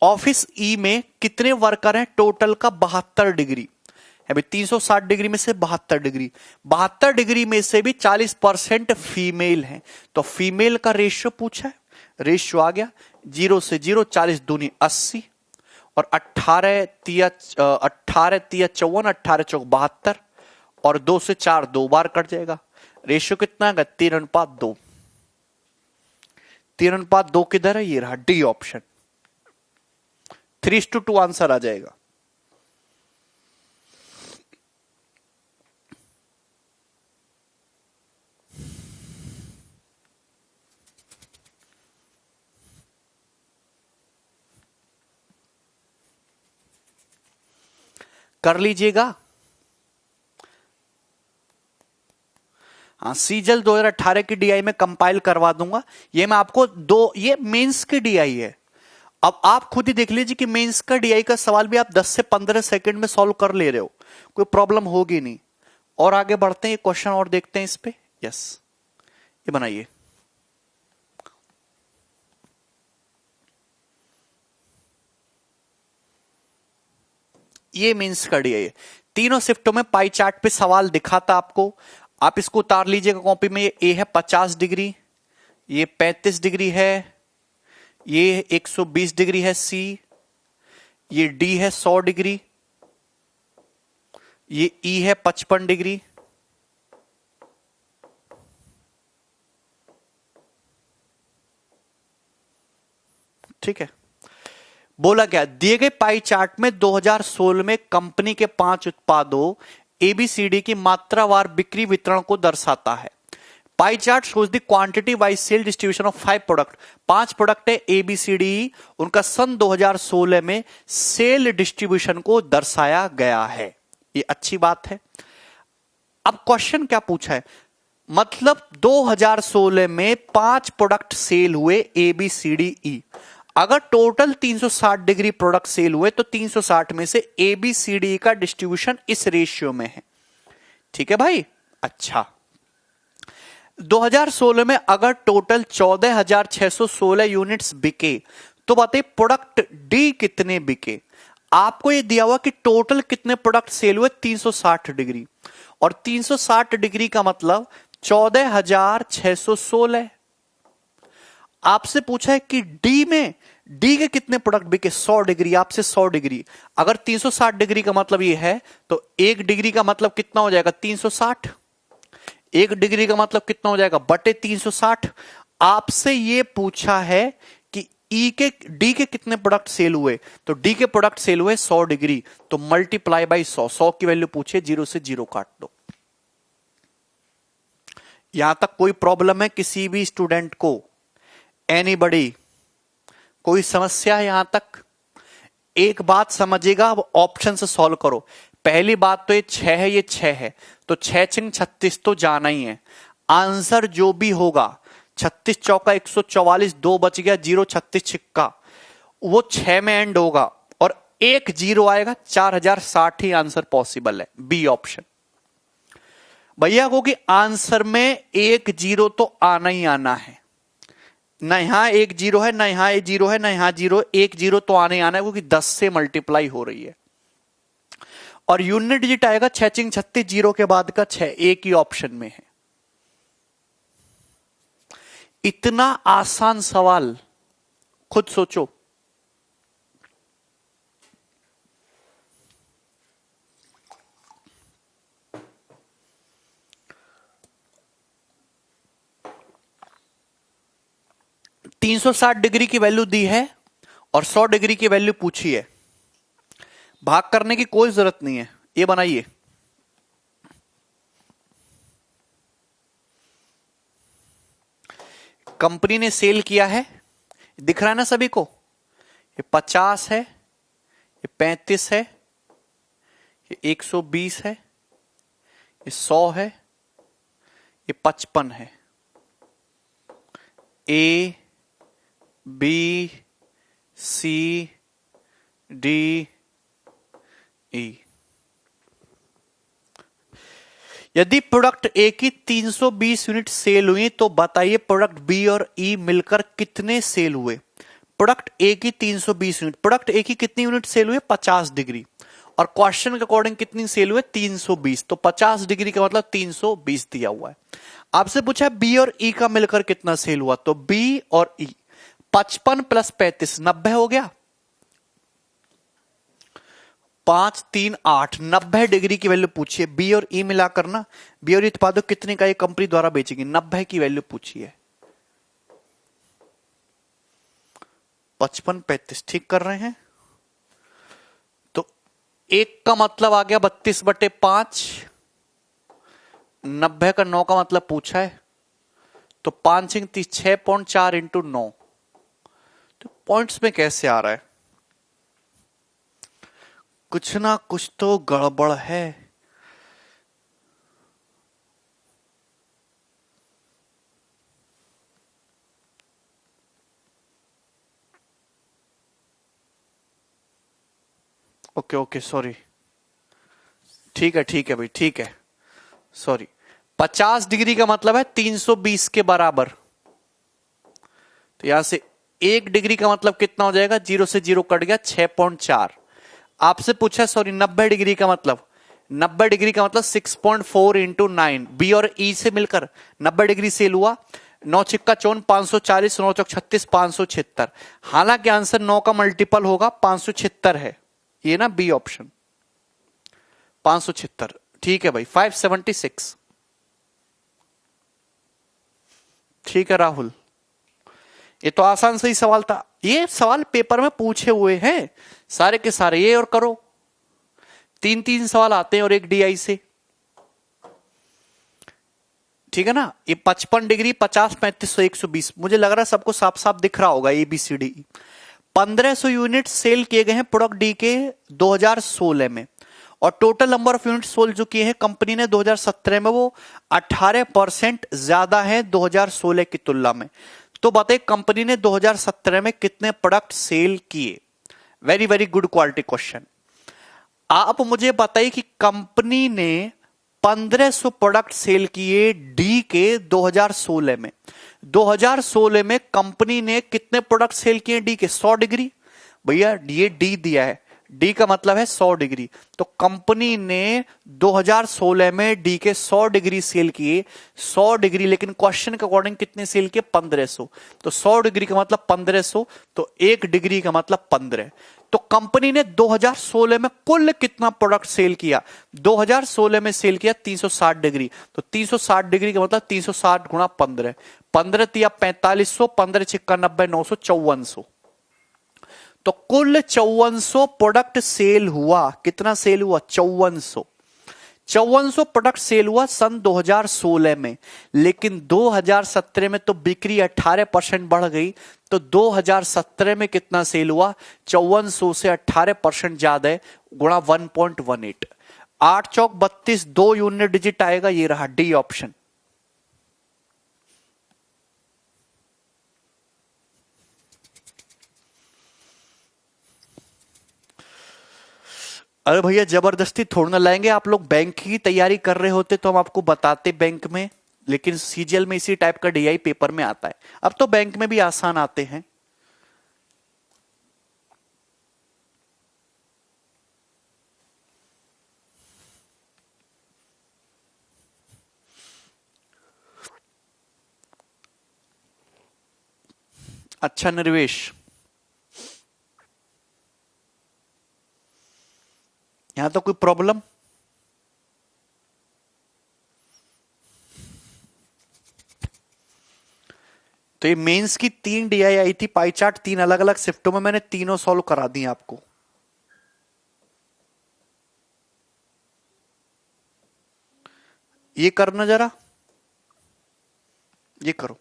Office e में कितने वर्कर हैं, टोटल का 72 डिग्री, अभी 360 डिग्री में से 72 डिग्री, 72 डिग्री में से भी 40% फीमेल हैं, तो फीमेल का रेशियो पूछा है, रेशियो आ गया 0 से 0, 40 दूनी 80, और 18 तिया 54, 18 चौक 72, और 2 से 4 दो बार कट जाएगा, रेशियो कितना है 3:2। 3:2 किधर है, ये रहा डी ऑप्शन, 3:2 आंसर आ जाएगा। कर लीजिएगा। हाँ, सीजल 2018 की डीआई में कंपाइल करवा दूंगा। ये मैं आपको ये मेंस की डीआई है। अब आप खुद ही देख लीजिए कि मेंस का डीआई का सवाल भी आप 10 से 15 सेकंड में सॉल्व कर ले रहे हो, कोई प्रॉब्लम होगी नहीं। और आगे बढ़ते हैं, क्वेश्चन और देखते हैं इस पे। यस, ये बनाइए। ये मेंस का डीआई है। तीनों शिफ्टों में पाई चार्ट पे सवाल दिखा था आपको, आप इसको उतार लीजिएगा कॉपी में। ये ए है 50 डिग्री, ये 35 डिग्री है, ये 120 डिग्री है सी, ये डी है 100 डिग्री, ये ई है 55 डिग्री, ठीक है। बोला क्या, दिए गए पाई चार्ट में 2016 में कंपनी के 5 उत्पादों एबीसीडी की मात्रावार बिक्री वितरण को दर्शाता है। Pie chart shows the quantity wise sale distribution of 5 product. 5 product है एबीसीडी, उनका सन 2016 में सेल डिस्ट्रीब्यूशन को दर्शाया गया है। ये अच्छी बात है। अब क्वेश्चन क्या पूछा है, मतलब 2016 में 5 प्रोडक्ट सेल हुए एबीसीडी ई। अगर टोटल 360 डिग्री प्रोडक्ट सेल हुए तो 360 में से एबीसीडी का डिस्ट्रीब्यूशन इस रेशियो में है, ठीक है भाई। अच्छा, 2016 में अगर टोटल 14,616 यूनिट्स बिके तो बताइए प्रोडक्ट डी कितने बिके। आपको ये दिया हुआ कि टोटल कितने प्रोडक्ट सेल हुए 360 डिग्री, और 360 डिग्री का मतलब 14,616। आपसे पूछा है कि डी डी के कितने प्रोडक्ट बिके? 100 डिग्री, आपसे 100 डिग्री। अगर 360 डिग्री का मतलब ये है तो 1 डिग्री का मतलब कितना हो जाएगा? 360। 1 डिग्री का मतलब कितना हो जाएगा? बटे 360। आपसे ये पूछा है कि डी के कितने प्रोडक्ट सेल हुए, तो डी के प्रोडक्ट सेल हुए 100 डिग्री, तो मल्टीप्लाई बाई 100। 100 की वैल्यू पूछे, 0 से 0 काट दो। यहां तक कोई प्रॉब्लम है किसी भी स्टूडेंट को? एनीबडी? कोई समस्या है यहां तक? एक बात समझिएगा, अब ऑप्शन से सॉल्व करो। पहली बात तो ये 6 है, ये 6 है, तो 6 छिंग 36 तो जाना ही है। आंसर जो भी होगा, 36 चौका 144, 2 बच गया, 0 36 छिक्का, वो 6 में एंड होगा और एक 0 आएगा। 4060 ही आंसर पॉसिबल है, बी ऑप्शन। भैया को कि आंसर में एक 0 तो आना ही आना है, ना यहां एक 0 है, ना यहां एक 0 है, ना यहां 0, एक 0 तो आने आना है, क्योंकि 10 से मल्टीप्लाई हो रही है। और यूनिट डिजिट आएगा 6 छिंग 36, 0 के बाद का 6, एक ही ऑप्शन में है। इतना आसान सवाल खुद सोचो। तीन 360 डिग्री की वैल्यू दी है और 100 डिग्री की वैल्यू पूछी है। भाग करने की कोई जरूरत नहीं है, ये बनाइए। कंपनी ने सेल किया है, दिख रहा है ना सभी को? ये 50 है, ये 35 है, ये 120 है, ये 100 है, ये 55 है। A B C D E. यदि प्रोडक्ट ए की 320 यूनिट सेल हुई तो बताइए प्रोडक्ट बी और ई मिलकर कितने सेल हुए? प्रोडक्ट ए की 320 यूनिट, प्रोडक्ट ए की कितनी यूनिट सेल हुए? 50 डिग्री, और क्वेश्चन के अकॉर्डिंग कितनी सेल हुए? 320, तो 50 डिग्री का मतलब 320 दिया हुआ है। आपसे पूछा है बी और ई का मिलकर कितना सेल हुआ, तो बी और ई 55 प्लस 35 90 हो गया। 5 3 8 90 डिग्री की वैल्यू पूछिए, बी और ई मिलाकर ना, बी और ई उत्पादों कितने का ये कंपनी द्वारा बेचेगी, 90 की वैल्यू पूछी है। 55 35 ठीक कर रहे हैं, तो एक का मतलब आ गया 32/5, 90 का 9 का मतलब पूछा है, तो 5 30 6.4 इंटू 9, तो पॉइंट्स में कैसे आ रहा है? कुछ ना कुछ तो गड़बड़ है। ओके ओके सॉरी, ठीक है भाई, ठीक है, सॉरी। 50 डिग्री का मतलब है 320 के बराबर, तो यहां से 1 डिग्री का मतलब कितना हो जाएगा? 0 से 0 कट गया, 6.4। आपसे पूछा सॉरी 90 डिग्री का मतलब, 90 डिग्री का मतलब 6.4 इंटू 9, बी और ई से मिलकर 90 डिग्री सेल हुआ। 9 छिक्का 54, 540, 9 चौक 36, 576। हालांकि आंसर 9 का मल्टीपल होगा, 576 है ये ना, बी ऑप्शन 576। ठीक है भाई, 576। ठीक है राहुल, ये तो आसान सही सवाल था। ये सवाल पेपर में पूछे हुए हैं सारे के सारे, ये और करो। 3 सवाल आते हैं और एक डीआई से, ठीक है ना। ये 55 डिग्री, 50 35 120, मुझे लग रहा है सबको साफ साफ दिख रहा होगा। ABCD 1500 यूनिट सेल किए गए हैं प्रोडक्ट डी के 2016 में, और total number of unit sold जो किए हैं कंपनी ने 2017 में, वो 18% ज्यादा है 2016 की तुलना में। तो बताइए कंपनी ने 2017 में कितने प्रोडक्ट सेल किए? Very very good quality question. आप मुझे बताइए कि कंपनी ने 1500 प्रोडक्ट सेल किए डी के 2016 में। 2016 में कंपनी ने कितने प्रोडक्ट सेल किए डी के? 100 डिग्री। भैया ये डी दिया है, डी का मतलब है 100 डिग्री। तो कंपनी ने 2016 में डी के 100 डिग्री सेल किए, 100 डिग्री, लेकिन क्वेश्चन के अकॉर्डिंग कितने सेल किए? 1500। तो 100 डिग्री का मतलब 1500, तो 1 डिग्री का मतलब 15। तो कंपनी ने 2016 में कुल कितना प्रोडक्ट सेल किया? 2016 में सेल किया 360 डिग्री। तो 360 डिग्री का मतलब 360 गुणा 15, 15 तिया 4500, 15 छिक्का 90, 900, 5400। तो कुल 5400 प्रोडक्ट सेल हुआ। कितना सेल हुआ? 5400। 5400 प्रोडक्ट सेल हुआ सन 2016 में, लेकिन 2017 में तो बिक्री 18% बढ़ गई। तो 2017 में कितना सेल हुआ? 5400 से 18% ज्यादा है, गुणा 1.18। 8 चौक 32, 2 यूनिट डिजिट आएगा, ये रहा डी ऑप्शन। अरे भैया जबरदस्ती थोड़ा ना लाएंगे, आप लोग बैंक की तैयारी कर रहे होते तो हम आपको बताते बैंक में, लेकिन सीजीएल में इसी टाइप का डीआई पेपर में आता है। अब तो बैंक में भी आसान आते हैं। अच्छा निर्वेश, यहां तो कोई प्रॉब्लम? तो ये मेंस की 3 डीआई आई थी, पाई चार्ट 3 अलग अलग शिफ्टों में, मैंने तीनों सॉल्व करा दी आपको। ये करना जरा, ये करो।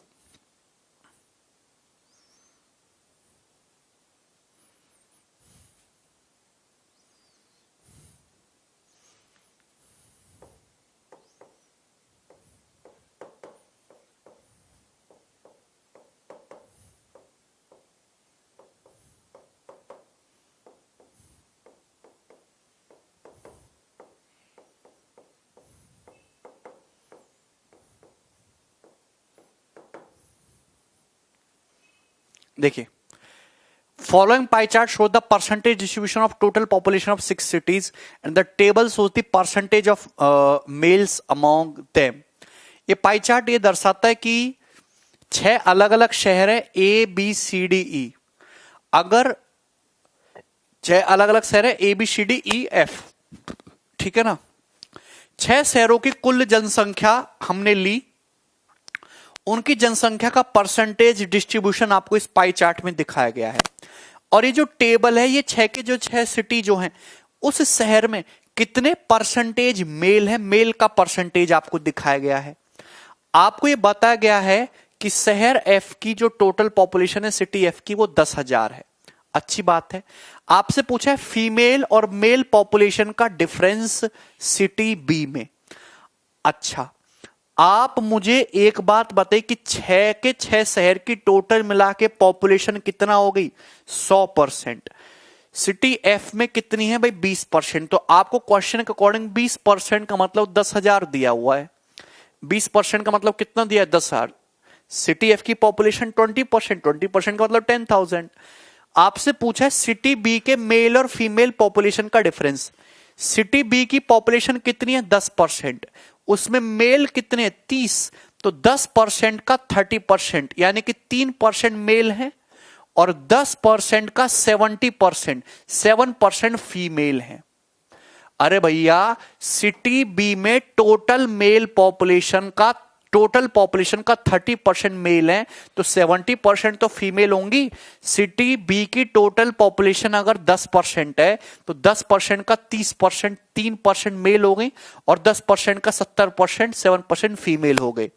देखिए, following pie chart shows the percentage distribution of total population of 6 cities and the table shows the percentage of males among them। ये पाई चार्ट ये दर्शाता है कि 6 अलग अलग शहर है, ए बी सी डी ई। अगर 6 अलग अलग शहर है, A B C D E F, ठीक है ना। 6 शहरों की कुल जनसंख्या हमने ली, उनकी जनसंख्या का परसेंटेज डिस्ट्रीब्यूशन आपको इस पाई चार्ट में दिखाया गया है। और ये जो टेबल है, ये 6 के जो 6 सिटी जो हैं, उस शहर में कितने परसेंटेज मेल है, मेल का परसेंटेज आपको दिखाया गया है। आपको ये बताया गया है कि शहर एफ की जो टोटल पॉपुलेशन है सिटी एफ की, वो 10,000 है। अच्छी बात है। आपसे पूछा है फीमेल और मेल पॉपुलेशन का डिफरेंस सिटी बी में। अच्छा, आप मुझे एक बात बताइए कि 6 के 6 शहर की टोटल मिला के पॉपुलेशन कितना हो गई? 100%। सिटी एफ में कितनी है भाई? 20%। तो आपको क्वेश्चन के अकॉर्डिंग 20% का मतलब 10,000 दिया हुआ है। 20% का मतलब कितना दिया है? 10,000। सिटी एफ की पॉपुलेशन 20%, 20% का मतलब 10,000। आपसे पूछा है सिटी बी के मेल और फीमेल पॉपुलेशन का डिफरेंस। सिटी बी की पॉपुलेशन कितनी है? 10%। उसमें मेल कितने हैं? 30। तो 10% का 30%, यानी कि 3% मेल है और 10% का 70%, 7% फीमेल है। अरे भैया, सिटी बी में टोटल पॉपुलेशन का 30% मेल है, तो 70% तो फीमेल होंगी। सिटी बी की टोटल पॉपुलेशन अगर 10% है, तो 10% का 30%, 3% मेल हो गई, और 10% का 70%, 7% फीमेल हो गए।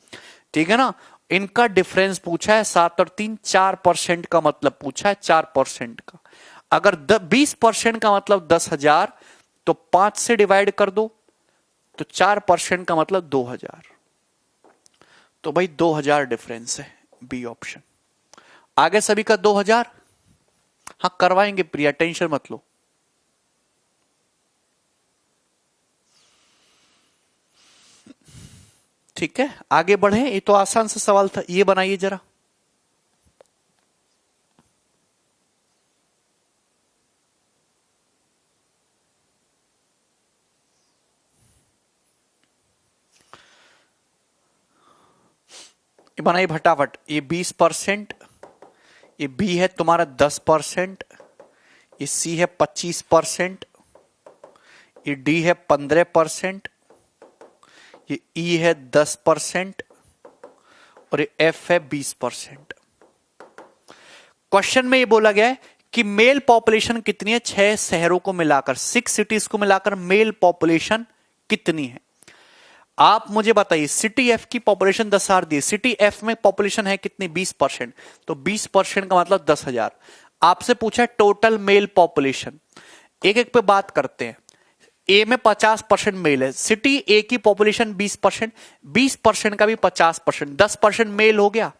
ठीक है ना। इनका डिफरेंस पूछा है 7 और 3, 4% का मतलब पूछा है, 4% का। अगर 20% का मतलब 10,000, तो 5 से डिवाइड कर दो, तो 4% का मतलब 2,000। तो भाई 2,000 डिफरेंस है, बी ऑप्शन। आगे सभी का 2,000। हाँ करवाएंगे प्रिया, टेंशन मत लो। ठीक है, आगे बढ़े। ये तो आसान सा सवाल था, ये बनाइए जरा। ये बनाइए फटाफट। ये 20%, ये बी है तुम्हारा 10%, ये सी है 25%, ये डी है 15%, ये ई है 10% और ये एफ है 20%। क्वेश्चन में ये बोला गया है कि मेल पॉपुलेशन कितनी है 6 शहरों को मिलाकर, 6 सिटीज को मिलाकर मेल पॉपुलेशन कितनी है। आप मुझे बताइए, सिटी एफ की पॉपुलेशन 10,000 दी, सिटी एफ में पॉपुलेशन है कितनी 20%, तो 20% का मतलब 10,000। आपसे पूछा टोटल मेल पॉपुलेशन, एक एक पे बात करते हैं। ए में 50% मेल है, सिटी ए की पॉपुलेशन 20%, 20% का भी 50%, 10% मेल हो गया।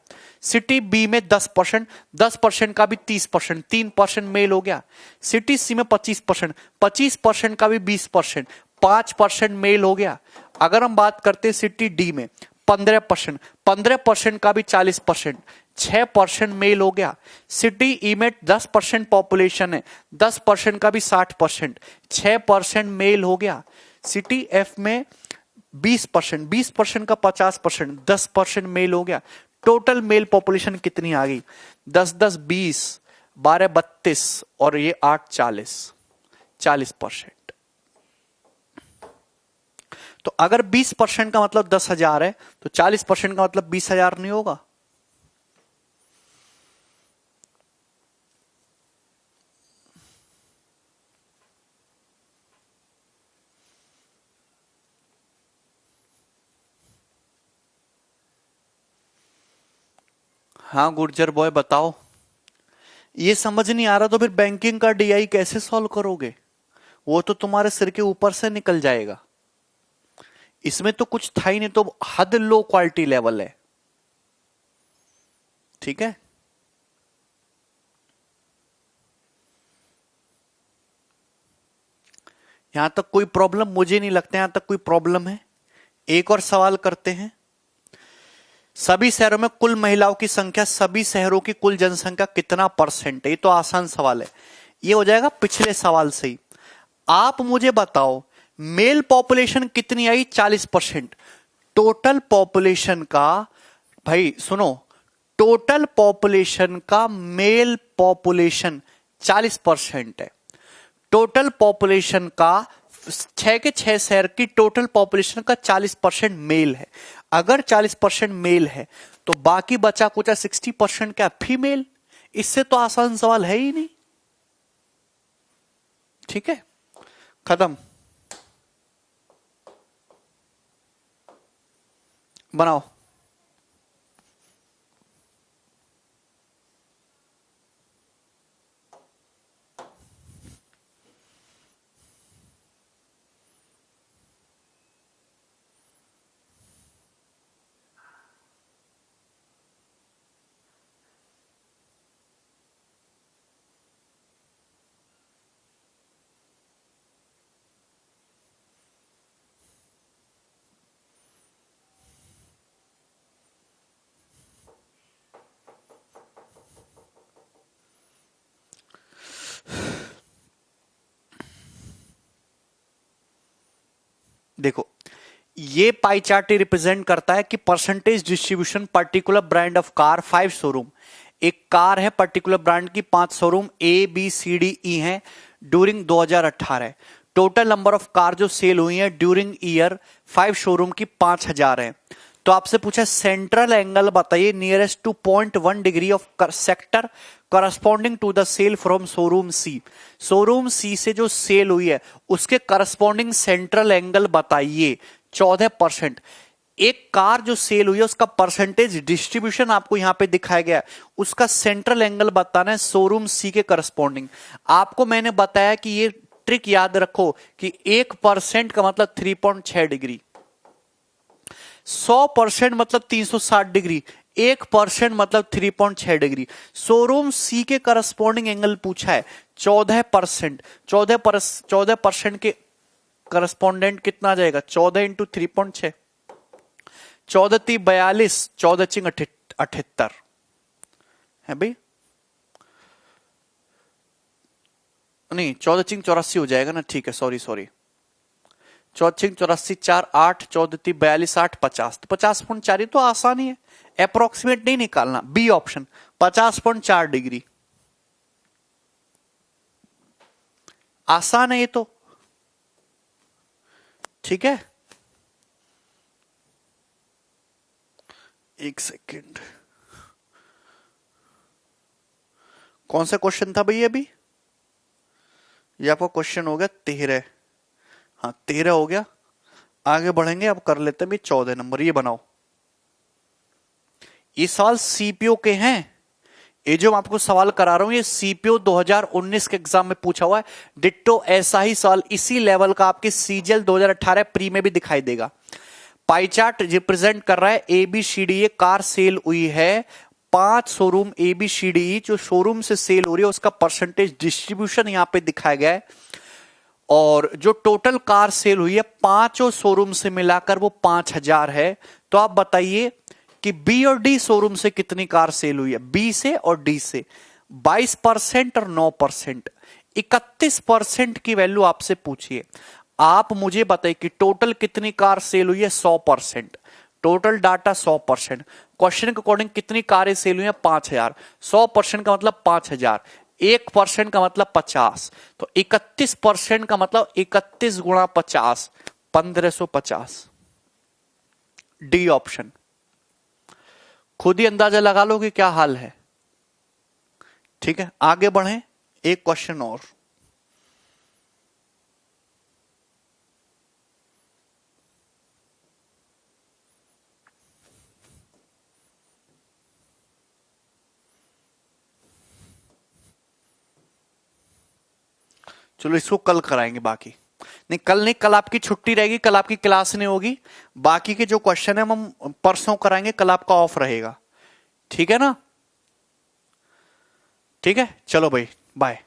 सिटी बी में 10%, 10% का भी 30%, 3% मेल हो गया। सिटी सी में 25%, 25% का भी 20%, 5% मेल हो गया। अगर हम बात करते हैं सिटी डी में 15%, 15% का भी 40%, 6% मेल हो गया। सिटी ई में 10% पॉपुलेशन है, 10% का भी 60%, 6% मेल हो गया। सिटी एफ में 20%, 20% का 50%, 10% मेल हो गया। टोटल मेल पॉपुलेशन कितनी आ गई, 10 10 20, 12 32 और ये 8 40, 40%। तो अगर 20% का मतलब 10,000 है तो 40% का मतलब 20,000 नहीं होगा। हाँ गुर्जर बॉय बताओ। ये समझ नहीं आ रहा तो फिर बैंकिंग का डीआई कैसे सॉल्व करोगे, वो तो तुम्हारे सिर के ऊपर से निकल जाएगा। इसमें तो कुछ था ही नहीं, तो हद लो क्वालिटी लेवल है। ठीक है, यहां तक कोई प्रॉब्लम मुझे नहीं लगता, यहां तक कोई प्रॉब्लम है। एक और सवाल करते हैं। सभी शहरों में कुल महिलाओं की संख्या सभी शहरों की कुल जनसंख्या कितना परसेंट है। ये तो आसान सवाल है, ये हो जाएगा पिछले सवाल से ही। आप मुझे बताओ मेल पॉपुलेशन कितनी आई, 40%। टोटल पॉपुलेशन का, भाई सुनो, टोटल पॉपुलेशन का मेल पॉपुलेशन 40% है। टोटल पॉपुलेशन का 6 के 6 शहर की टोटल पॉपुलेशन का 40% मेल है। अगर 40% मेल है तो बाकी बचा कुचा 60% क्या फीमेल। इससे तो आसान सवाल है ही नहीं। ठीक है, खत्म, बनाओ। देखो, ये पाई चार्ट रिप्रेजेंट करता है कि percentage distribution particular brand of car 5 showroom. एक कार है पर्टिकुलर ब्रांड की, 5 showroom A B C D E है during 2018। Total number of car जो सेल हुई है ड्यूरिंग ईयर 5 शोरूम की 5,000 है। तो आपसे पूछा सेंट्रल एंगल बताइए nearest to 0.1 degree of sector corresponding to the sale from showroom C. Showroom C से जो सेल हुई है उसके करस्पॉन्डिंग सेंट्रल एंगल बताइए। 14%। एक कार जो सेल हुई है उसका परसेंटेज डिस्ट्रीब्यूशन आपको यहां पे दिखाया गया है, उसका सेंट्रल एंगल बताना है शोरूम सी के करस्पॉन्डिंग। आपको मैंने बताया कि ये ट्रिक याद रखो कि 1% का मतलब 3.6 डिग्री, 100% मतलब 360 डिग्री, 1% मतलब 3.6 डिग्री। शोरूम सी के करस्पॉन्डिंग एंगल पूछा है 14%। 14% के करस्पॉन्डेंट कितना आ जाएगा, 14 इंटू 3.6, 14 × 42, 14 × 78 है भाई। नहीं 14 × 84 हो जाएगा ना, ठीक है, सॉरी। चौथिंग 84 4 8 14 42 8 50, तो 50.4 तो आसान ही है, अप्रोक्सीमेट नहीं निकालना। बी ऑप्शन 50.4 डिग्री, आसान है ये तो, ठीक है। एक सेकेंड, कौन सा क्वेश्चन था भैया अभी? ये आपका क्वेश्चन हो गया 13, हाँ 13 हो गया। आगे बढ़ेंगे, अब कर लेते हैं भी 14 नंबर। ये बनाओ, ये सवाल सीपीओ के हैं, ये जो मैं आपको सवाल करा रहा हूं ये सीपीओ 2019 के एग्जाम में पूछा हुआ है। डिट्टो ऐसा ही सवाल इसी लेवल का आपके सीजीएल 2018 प्री में भी दिखाई देगा। पाई चार्ट रिप्रेजेंट कर रहा है एबीसीडी, कार सेल हुई है 5 शोरूम एबीसीडी, जो शोरूम से सेल हो रही है उसका परसेंटेज डिस्ट्रीब्यूशन यहां पे दिखाया गया है, और जो टोटल कार सेल हुई है 5 शोरूम से मिलाकर वो 5000 है। तो आप बताइए कि बी और डी शोरूम से कितनी कार सेल हुई है, बी से और डी से। 22% और 9%, 31% की वैल्यू आपसे पूछिए। आप मुझे बताइए कि टोटल कितनी कार सेल हुई है, 100%, टोटल डाटा 100%। क्वेश्चन के अकॉर्डिंग कितनी कारें सेल हुई है, 5000, 100% का मतलब 5000, 1% का मतलब 50, तो 31% का मतलब 31 गुणा 50, 1550। डी ऑप्शन, खुद ही अंदाजा लगा लो कि क्या हाल है, ठीक है। आगे बढ़ें, एक क्वेश्चन और। चलो इसको कल कराएंगे, बाकी नहीं, कल नहीं, कल आपकी छुट्टी रहेगी, कल आपकी क्लास नहीं होगी। बाकी के जो क्वेश्चन है हम परसों कराएंगे, कल आपका ऑफ रहेगा, ठीक है ना। ठीक है, चलो भाई, बाय।